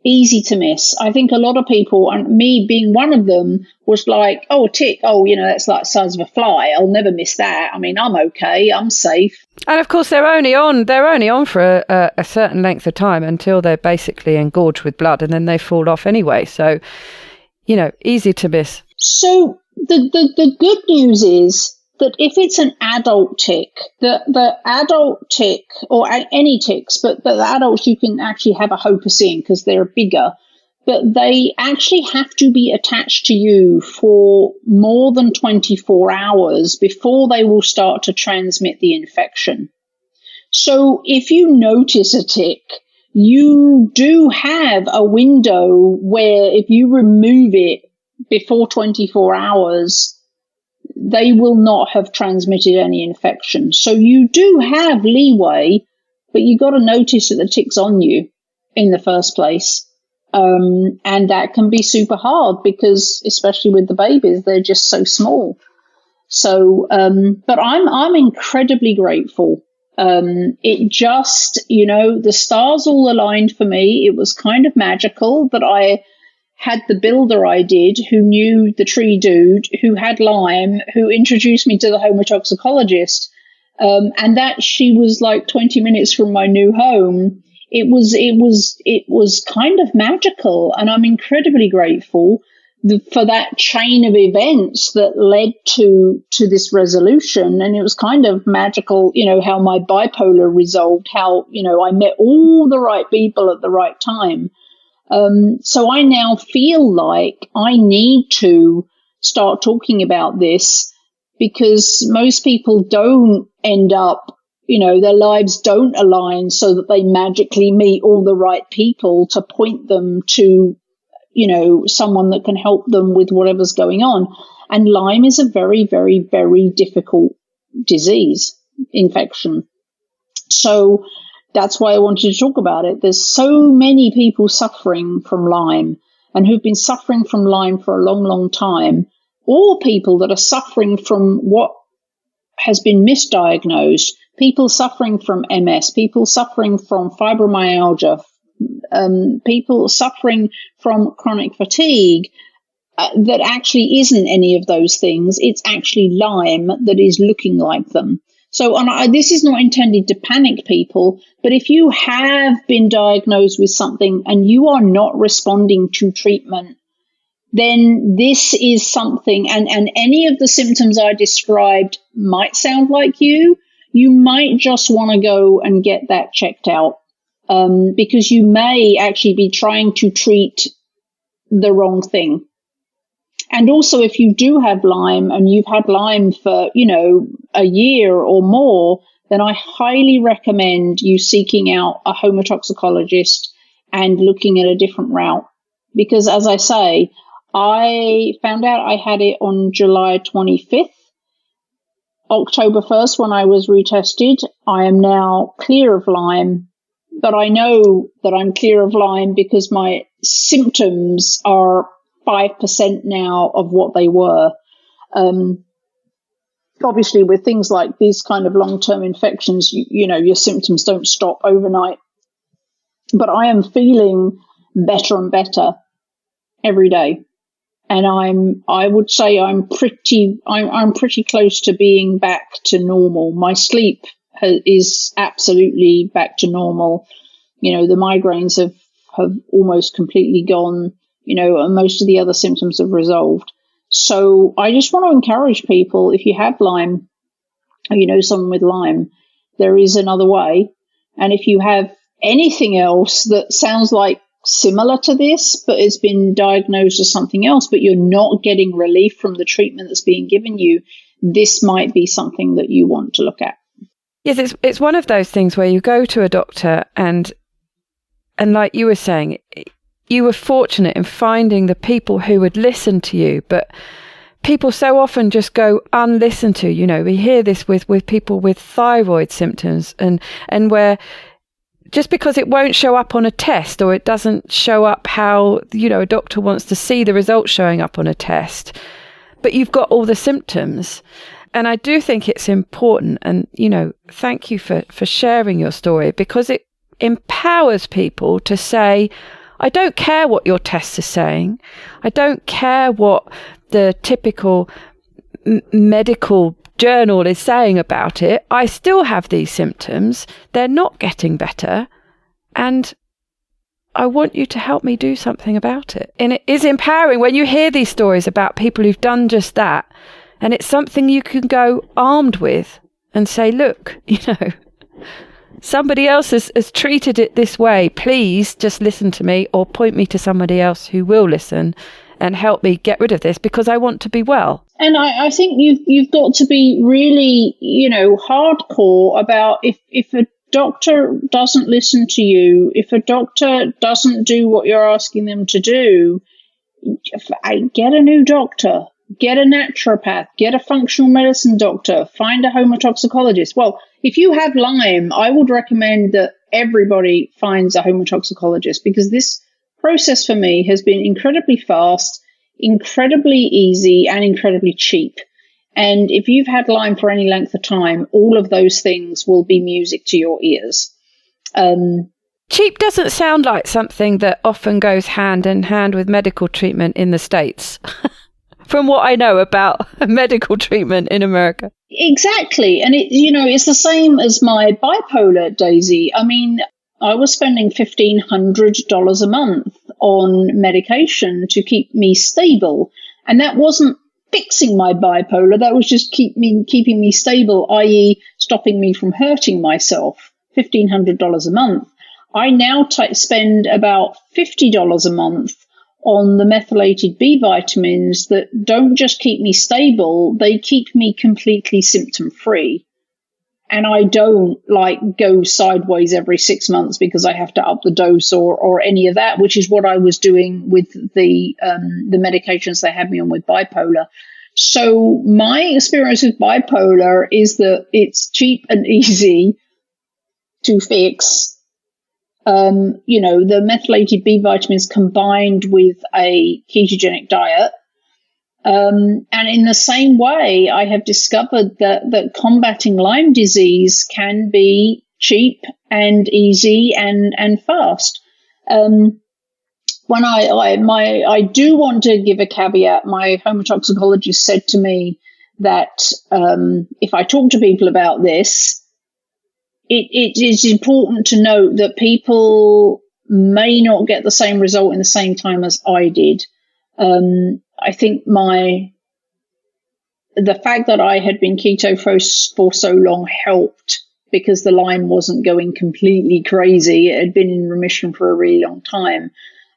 Easy to miss. I think a lot of people, and me being one of them, was like, oh, a tick, that's like the size of a fly. I'll never miss that. I mean, I'm okay. I'm safe. And of course, they're only on for a certain length of time until they're basically engorged with blood, and then they fall off anyway. So, easy to miss. So the good news is that if it's an adult tick, the adult tick, or any ticks, but the adults you can actually have a hope of seeing because they're bigger, but they actually have to be attached to you for more than 24 hours before they will start to transmit the infection. So if you notice a tick, you do have a window where if you remove it before 24 hours, they will not have transmitted any infection. So you do have leeway, but you got to notice that the tick's on you in the first place. And that can be super hard because, especially with the babies, they're just so small. So, but I'm incredibly grateful. It just, the stars all aligned for me. It was kind of magical that I had the builder I did, who knew the tree dude, who had Lyme, who introduced me to the homotoxicologist, and that she was like 20 minutes from my new home. It was kind of magical, and I'm incredibly grateful for that chain of events that led to this resolution. And it was kind of magical, how my bipolar resolved, how, I met all the right people at the right time. So I now feel like I need to start talking about this, because most people don't end up, their lives don't align so that they magically meet all the right people to point them to, someone that can help them with whatever's going on. And Lyme is a very, very, very difficult disease, infection. So that's why I wanted to talk about it. There's so many people suffering from Lyme, and who've been suffering from Lyme for a long, long time, or people that are suffering from what has been misdiagnosed, people suffering from MS, people suffering from fibromyalgia, people suffering from chronic fatigue, that actually isn't any of those things. It's actually Lyme that is looking like them. So this is not intended to panic people, but if you have been diagnosed with something and you are not responding to treatment, then this is something, and any of the symptoms I described might sound like you might just want to go and get that checked out, because you may actually be trying to treat the wrong thing. And also, if you do have Lyme and you've had Lyme for, a year or more, then I highly recommend you seeking out a homotoxicologist and looking at a different route. Because as I say, I found out I had it on July 25th. October 1st, when I was retested, I am now clear of Lyme. But I know that I'm clear of Lyme because my symptoms are 5% now of what they were. Obviously, with things like these kind of long-term infections, you know, your symptoms don't stop overnight. But I am feeling better and better every day. And I would say I'm pretty close to being back to normal. My sleep is absolutely back to normal. You know, the migraines have almost completely gone, you know, and most of the other symptoms have resolved. So I just want to encourage people, if you have Lyme, or you know someone with Lyme, there is another way. And if you have anything else that sounds like similar to this, but it's been diagnosed as something else, but you're not getting relief from the treatment that's being given you, this might be something that you want to look at. Yes, it's one of those things where you go to a doctor and like you were saying, you were fortunate in finding the people who would listen to you, but people so often just go unlistened to. You know, we hear this with people with thyroid symptoms and where just because it won't show up on a test or it doesn't show up how, you know, a doctor wants to see the results showing up on a test, but you've got all the symptoms. And I do think it's important. And, you know, thank you for sharing your story, because it empowers people to say, I don't care what your tests are saying. I don't care what the typical medical journal is saying about it. I still have these symptoms. They're not getting better. And I want you to help me do something about it. And it is empowering when you hear these stories about people who've done just that. And it's something you can go armed with and say, look, you know, somebody else has treated it this way. Please just listen to me, or point me to somebody else who will listen and help me get rid of this, because I want to be well. And I think you've got to be really, you know, hardcore about if a doctor doesn't listen to you, if a doctor doesn't do what you're asking them to do, get a new doctor. Get a naturopath, get a functional medicine doctor, find a homotoxicologist. Well, if you have Lyme, I would recommend that everybody finds a homotoxicologist, because this process for me has been incredibly fast, incredibly easy, and incredibly cheap. And if you've had Lyme for any length of time, all of those things will be music to your ears. Cheap doesn't sound like something that often goes hand in hand with medical treatment in the States. From what I know about medical treatment in America. Exactly. And it's the same as my bipolar, Daisy. I mean, I was spending $1,500 a month on medication to keep me stable. And that wasn't fixing my bipolar. That was just keeping me stable, i.e. stopping me from hurting myself. $1,500 a month. I now spend about $50 a month on the methylated B vitamins that don't just keep me stable, they keep me completely symptom-free. And I don't go sideways every 6 months because I have to up the dose or any of that, which is what I was doing with the medications they had me on with bipolar. So my experience with bipolar is that it's cheap and easy to fix. The methylated B vitamins combined with a ketogenic diet. And in the same way, I have discovered that combating Lyme disease can be cheap and easy and fast. When I do want to give a caveat, my homotoxicologist said to me that if I talk to people about this, it is important to note that people may not get the same result in the same time as I did. I think the fact that I had been keto for so long helped, because the Lyme wasn't going completely crazy. It had been in remission for a really long time.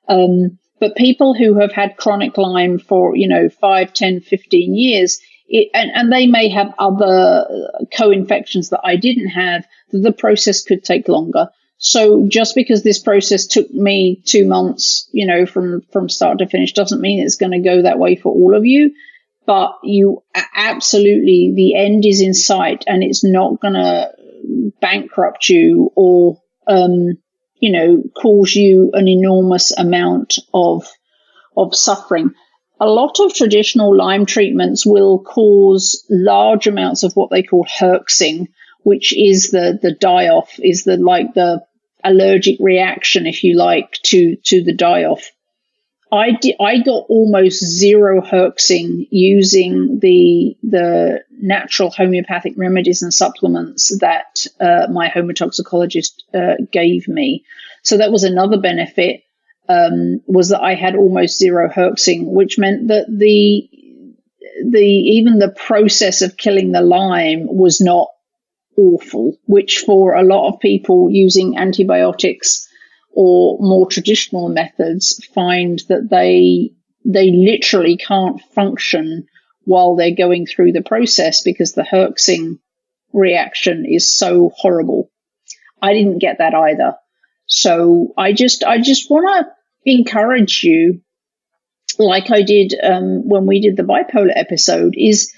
But people who have had chronic Lyme for, 5, 10, 15 years, and they may have other co-infections that I didn't have, that the process could take longer. So just because this process took me 2 months, from start to finish, doesn't mean it's going to go that way for all of you. But you absolutely, the end is in sight, and it's not going to bankrupt you or, cause you an enormous amount of suffering. A lot of traditional Lyme treatments will cause large amounts of what they call herxing, which is the die-off, is the allergic reaction, if you like, to the die-off. I got almost zero herxing using the natural homeopathic remedies and supplements that my homotoxicologist gave me. So that was another benefit, was that I had almost zero herxing, which meant that even the process of killing the Lyme was not awful, which for a lot of people using antibiotics or more traditional methods find that they literally can't function while they're going through the process because the herxing reaction is so horrible. I didn't get that either. So I just want to encourage you, like I did when we did the bipolar episode, is,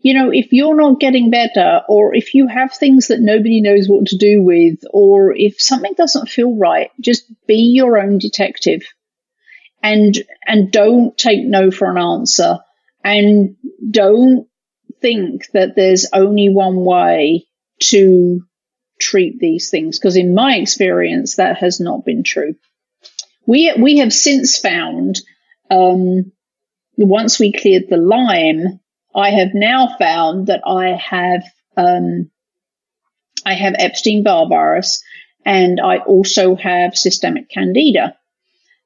if you're not getting better, or if you have things that nobody knows what to do with, or if something doesn't feel right, just be your own detective and don't take no for an answer, and don't think that there's only one way to treat these things, because in my experience, that has not been true. We have since found, once we cleared the Lyme, I have now found that I have Epstein-Barr virus, and I also have systemic candida.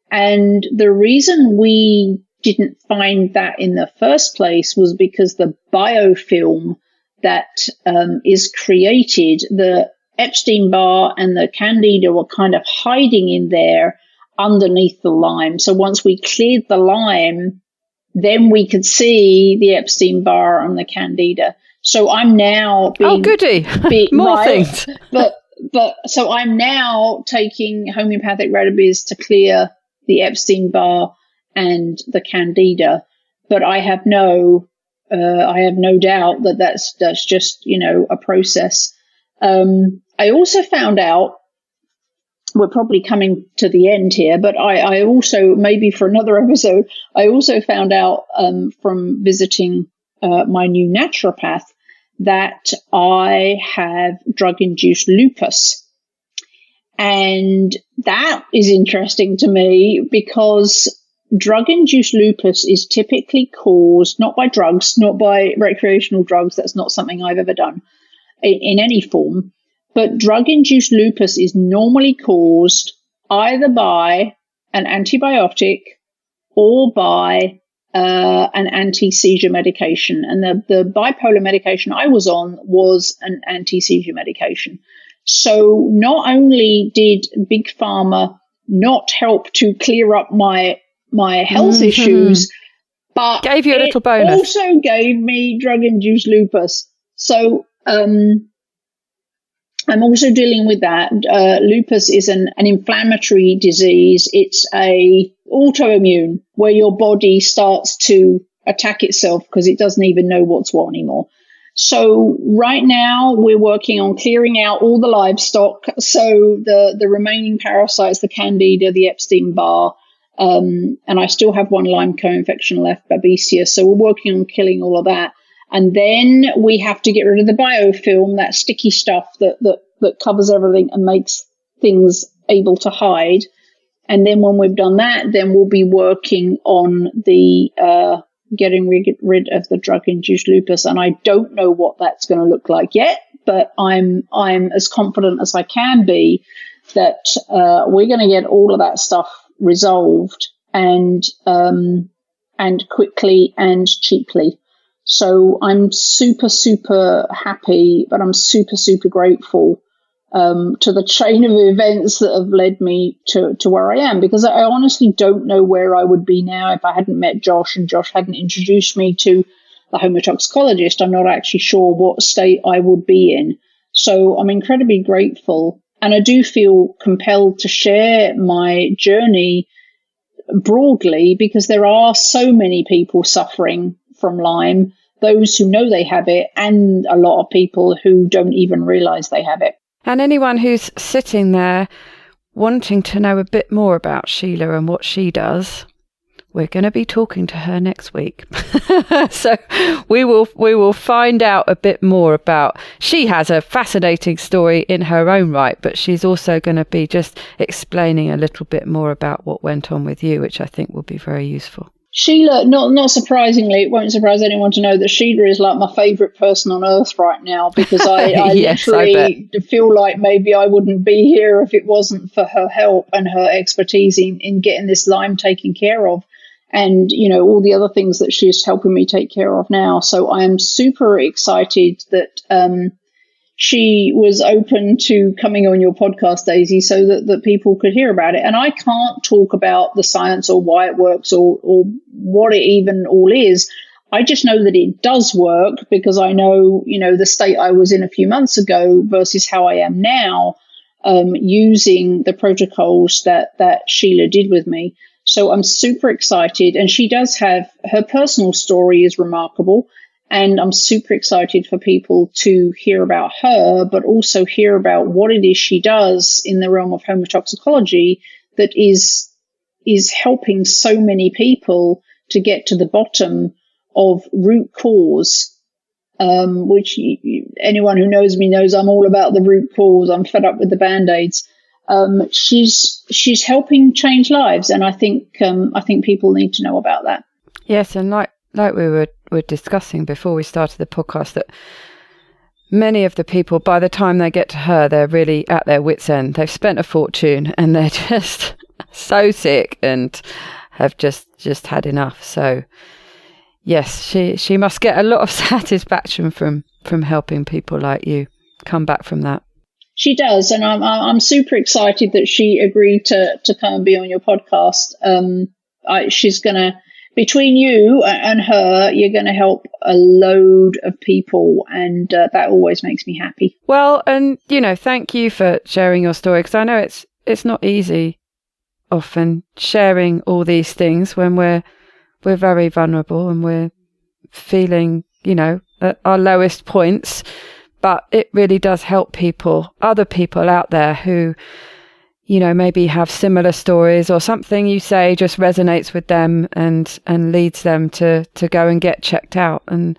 And the reason we didn't find that in the first place was because the biofilm that is created, the Epstein-Barr and the candida were kind of hiding in there underneath the Lyme. So once we cleared the Lyme, then we could see the Epstein-Barr and the candida. So I'm now being... Oh, goody. More right, things. But so I'm now taking homeopathic remedies to clear the Epstein-Barr and the candida. But I have no doubt that that's just, a process. I also found out, we're probably coming to the end here, but I also, maybe for another episode, I also found out from visiting my new naturopath that I have drug-induced lupus. And that is interesting to me because drug-induced lupus is typically caused not by drugs, not by recreational drugs. That's not something I've ever done in any form. But drug-induced lupus is normally caused either by an antibiotic or by an anti-seizure medication. And the bipolar medication I was on was an anti-seizure medication. So not only did Big Pharma not help to clear up my health issues, but gave you a little bonus. Also gave me drug-induced lupus. So I'm also dealing with that. Lupus is an inflammatory disease. It's a autoimmune where your body starts to attack itself because it doesn't even know what's what anymore. So right now we're working on clearing out all the livestock. So the remaining parasites, the candida, the Epstein-Barr, and I still have one Lyme co-infection left, Babesia. So we're working on killing all of that. And then we have to get rid of the biofilm, that sticky stuff that covers everything and makes things able to hide. And then when we've done that, then we'll be working on the getting rid of the drug-induced lupus. And I don't know what that's going to look like yet, but I'm as confident as I can be that we're going to get all of that stuff resolved and quickly and cheaply. So I'm super, super happy, but I'm super, super grateful to the chain of events that have led me to where I am, because I honestly don't know where I would be now if I hadn't met Josh and Josh hadn't introduced me to the homotoxicologist, I'm not actually sure what state I would be in. So I'm incredibly grateful. And I do feel compelled to share my journey broadly because there are so many people suffering from Lyme, those who know they have it and a lot of people who don't even realize they have it. And anyone who's sitting there wanting to know a bit more about Sheila and what she does, we're going to be talking to her next week. So we will find out a bit more about, she has a fascinating story in her own right, but she's also going to be just explaining a little bit more about what went on with you, which I think will be very useful. Sheila, not surprisingly, it won't surprise anyone to know that Sheila is like my favourite person on earth right now, because I yes, literally feel like maybe I wouldn't be here if it wasn't for her help and her expertise in getting this Lyme taken care of. And, you know, all the other things that she's helping me take care of now. So I am super excited that she was open to coming on your podcast, Daisy, so that people could hear about it. And I can't talk about the science or why it works or what it even all is. I just know that it does work because I know, you know, the state I was in a few months ago versus how I am now, using the protocols that Sheila did with me. So I'm super excited. And she does have, her personal story is remarkable. And I'm super excited for people to hear about her, but also hear about what it is she does in the realm of homotoxicology that is helping so many people to get to the bottom of root cause, which anyone who knows me knows I'm all about the root cause. I'm fed up with the Band-Aids. She's helping change lives, and I think people need to know about that. Yes, and like we were discussing before we started the podcast, that many of the people, by the time they get to her, they're really at their wits' end. They've spent a fortune and they're just so sick and have just had enough. So yes, she must get a lot of satisfaction from helping people like you come back from that. She does, and I'm super excited that she agreed to come and be on your podcast. She's gonna, between you and her, you're gonna help a load of people, and that always makes me happy. Well, and you know, thank you for sharing your story, because I know it's not easy often sharing all these things when we're very vulnerable and we're feeling, you know, at our lowest points. But it really does help other people out there who, you know, maybe have similar stories, or something you say just resonates with them and leads them to go and get checked out and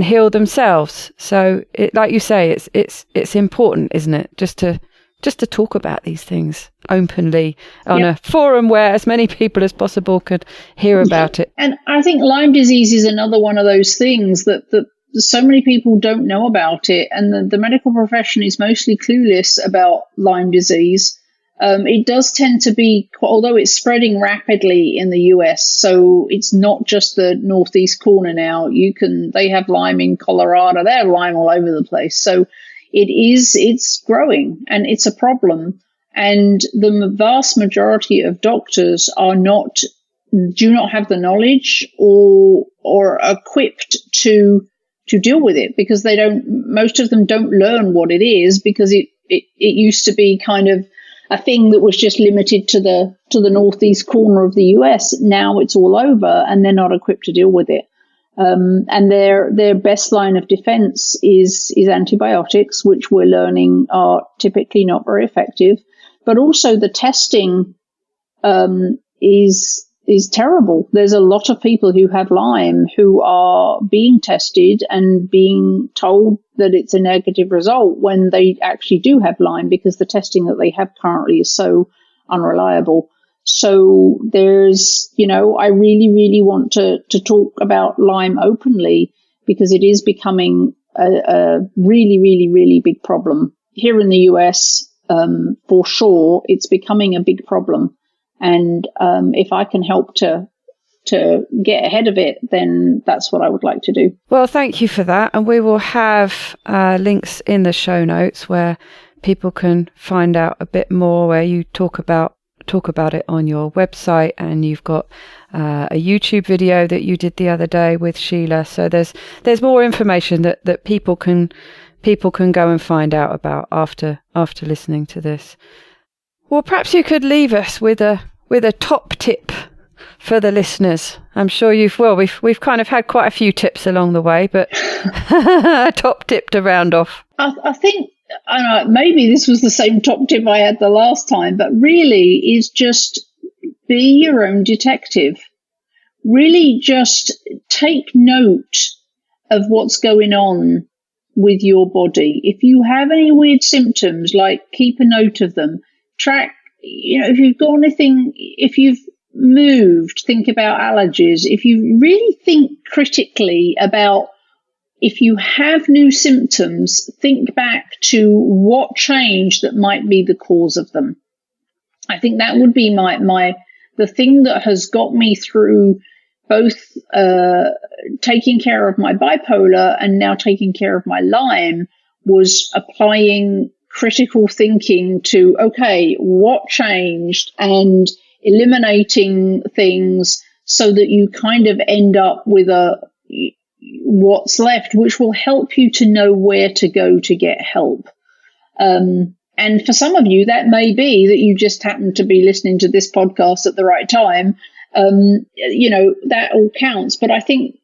heal themselves. So it, like you say, it's important, isn't it? Just to talk about these things openly on a forum where as many people as possible could hear about it. And I think Lyme disease is another one of those things that so many people don't know about it, and the medical profession is mostly clueless about Lyme disease. It does tend to be, although it's spreading rapidly in the US, so it's not just the northeast corner now. They have Lyme in Colorado, they have Lyme all over the place. So it's growing and it's a problem. And the vast majority of doctors do not have the knowledge or equipped to deal with it, because most of them don't learn what it is, because it used to be kind of a thing that was just limited to the northeast corner of the US. Now it's all over and they're not equipped to deal with it. And their best line of defense is antibiotics, which we're learning are typically not very effective. But also the testing is terrible. There's a lot of people who have Lyme who are being tested and being told that it's a negative result when they actually do have Lyme, because the testing that they have currently is so unreliable. So there's, you know, I really, really want to talk about Lyme openly, because it is becoming a really, really, really big problem. Here in the US, for sure, it's becoming a big problem. And if I can help to get ahead of it, then that's what I would like to do. Well, thank you for that. And we will have links in the show notes where people can find out a bit more, where you talk about talk about it on your website, and you've got a YouTube video that you did the other day with Sheila. So there's more information that people can go and find out about after listening to this. Well, perhaps you could leave us with a top tip for the listeners. I'm sure we've kind of had quite a few tips along the way, but a top tip to round off. I think, I don't know, maybe this was the same top tip I had the last time, but really is just be your own detective. Really just take note of what's going on with your body. If you have any weird symptoms, like keep a note of them. Track, if you've got anything, if you've moved, think about allergies. If you really think critically about if you have new symptoms, think back to what changed that might be the cause of them. I think that would be the thing that has got me through both taking care of my bipolar and now taking care of my Lyme, was applying critical thinking to, okay, what changed, and eliminating things so that you kind of end up with what's left, which will help you to know where to go to get help. And for some of you, that may be that you just happen to be listening to this podcast at the right time. That all counts. But I think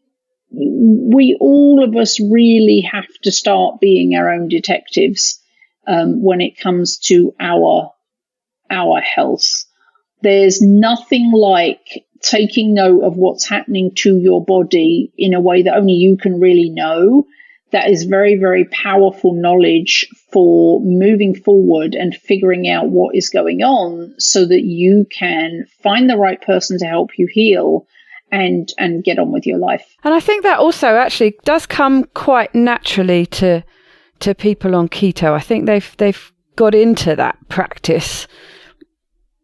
all of us really have to start being our own detectives when it comes to our health. There's nothing like taking note of what's happening to your body in a way that only you can really know. That is very, very powerful knowledge for moving forward and figuring out what is going on so that you can find the right person to help you heal and get on with your life. And I think that also actually does come quite naturally to people on keto. I think they've got into that practice,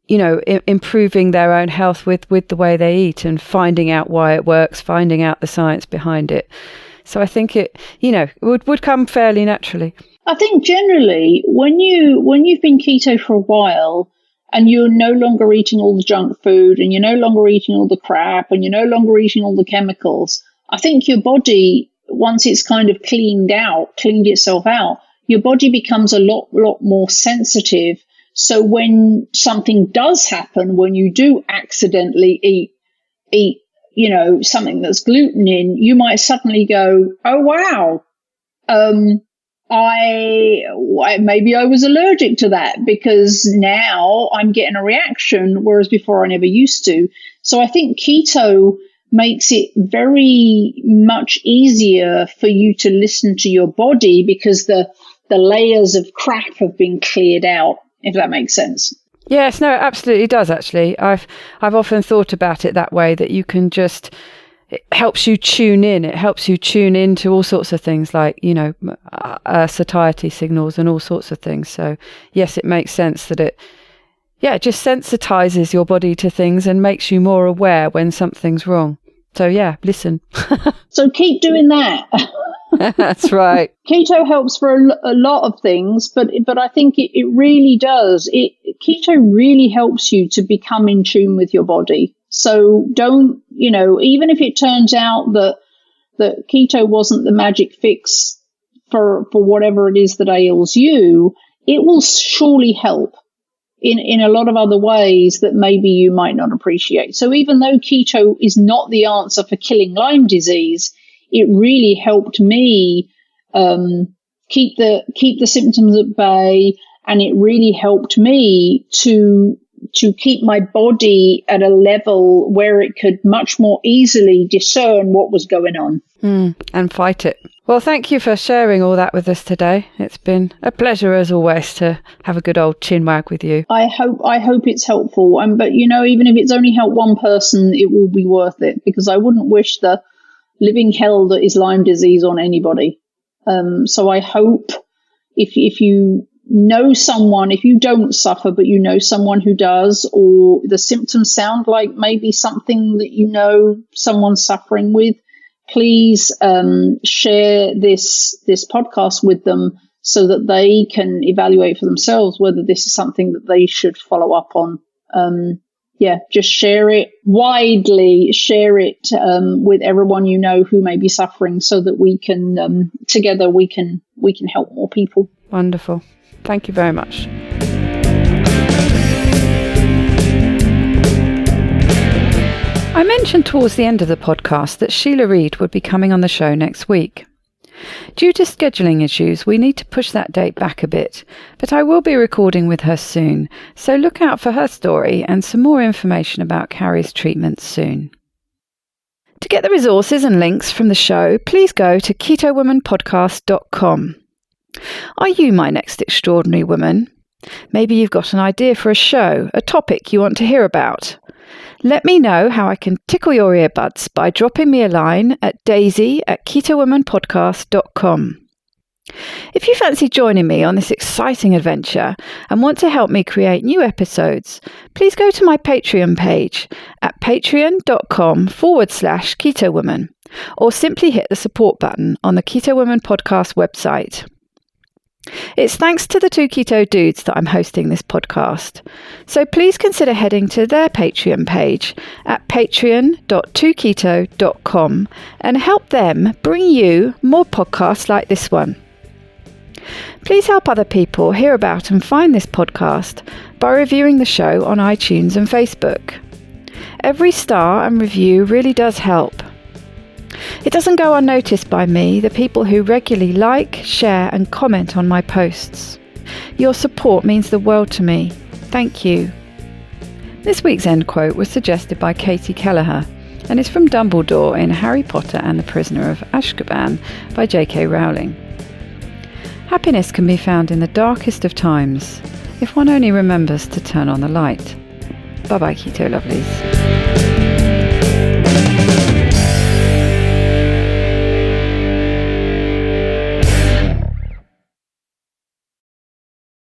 improving their own health with the way they eat and finding out why it works, finding out the science behind it. So I think it would come fairly naturally. I think generally when you've been keto for a while and you're no longer eating all the junk food and you're no longer eating all the crap and you're no longer eating all the chemicals, I think your body, once it's kind of cleaned itself out, your body becomes a lot more sensitive. So when something does happen, when you do accidentally eat something that's gluten in, you might suddenly go, oh, wow, maybe I was allergic to that because now I'm getting a reaction, whereas before I never used to. So I think keto makes it very much easier for you to listen to your body because the layers of crap have been cleared out, if that makes sense. Yes, no, it absolutely does, actually. I've often thought about it that way, that you can just, it helps you tune in. It helps you tune into all sorts of things like, satiety signals and all sorts of things. So, yes, it makes sense that it just sensitizes your body to things and makes you more aware when something's wrong. So, yeah, listen. So keep doing that. That's right. Keto helps for a lot of things, but I think it really does. Keto really helps you to become in tune with your body. So don't, even if it turns out that keto wasn't the magic fix for whatever it is that ails you, it will surely help in a lot of other ways that maybe you might not appreciate. So even though keto is not the answer for killing Lyme disease, it really helped me keep the symptoms at bay, and it really helped me to keep my body at a level where it could much more easily discern what was going on. And fight it. Well, thank you for sharing all that with us today. It's been a pleasure, as always, to have a good old chinwag with you. I hope it's helpful. But, even if it's only helped one person, it will be worth it, because I wouldn't wish the living hell that is Lyme disease on anybody. So I hope if you know someone, if you don't suffer, but you know someone who does, or the symptoms sound like maybe something that someone's suffering with, please share this podcast with them so that they can evaluate for themselves whether this is something that they should follow up on just share it widely, share it with everyone you know who may be suffering, so that we can together we can help more people. Wonderful. Thank you very much. I mentioned towards the end of the podcast that Sheila Reid would be coming on the show next week. Due to scheduling issues, we need to push that date back a bit, but I will be recording with her soon, so look out for her story and some more information about Carrie's treatment soon. To get the resources and links from the show, please go to ketowomanpodcast.com. Are you my next extraordinary woman? Maybe you've got an idea for a show, a topic you want to hear about. Let me know how I can tickle your earbuds by dropping me a line at daisy@ketowomanpodcast.com. If you fancy joining me on this exciting adventure and want to help me create new episodes, please go to my Patreon page at patreon.com/ketowoman, or simply hit the support button on the Keto Woman podcast website. It's thanks to the two keto dudes that I'm hosting this podcast. So please consider heading to their Patreon page at patreon.2keto.com and help them bring you more podcasts like this one. Please help other people hear about and find this podcast by reviewing the show on iTunes and Facebook. Every star and review really does help. It doesn't go unnoticed by me, the people who regularly like, share and comment on my posts. Your support means the world to me. Thank you. This week's end quote was suggested by Katie Kelleher and is from Dumbledore in Harry Potter and the Prisoner of Azkaban by J.K. Rowling. Happiness can be found in the darkest of times, if one only remembers to turn on the light. Bye-bye, Keto Lovelies.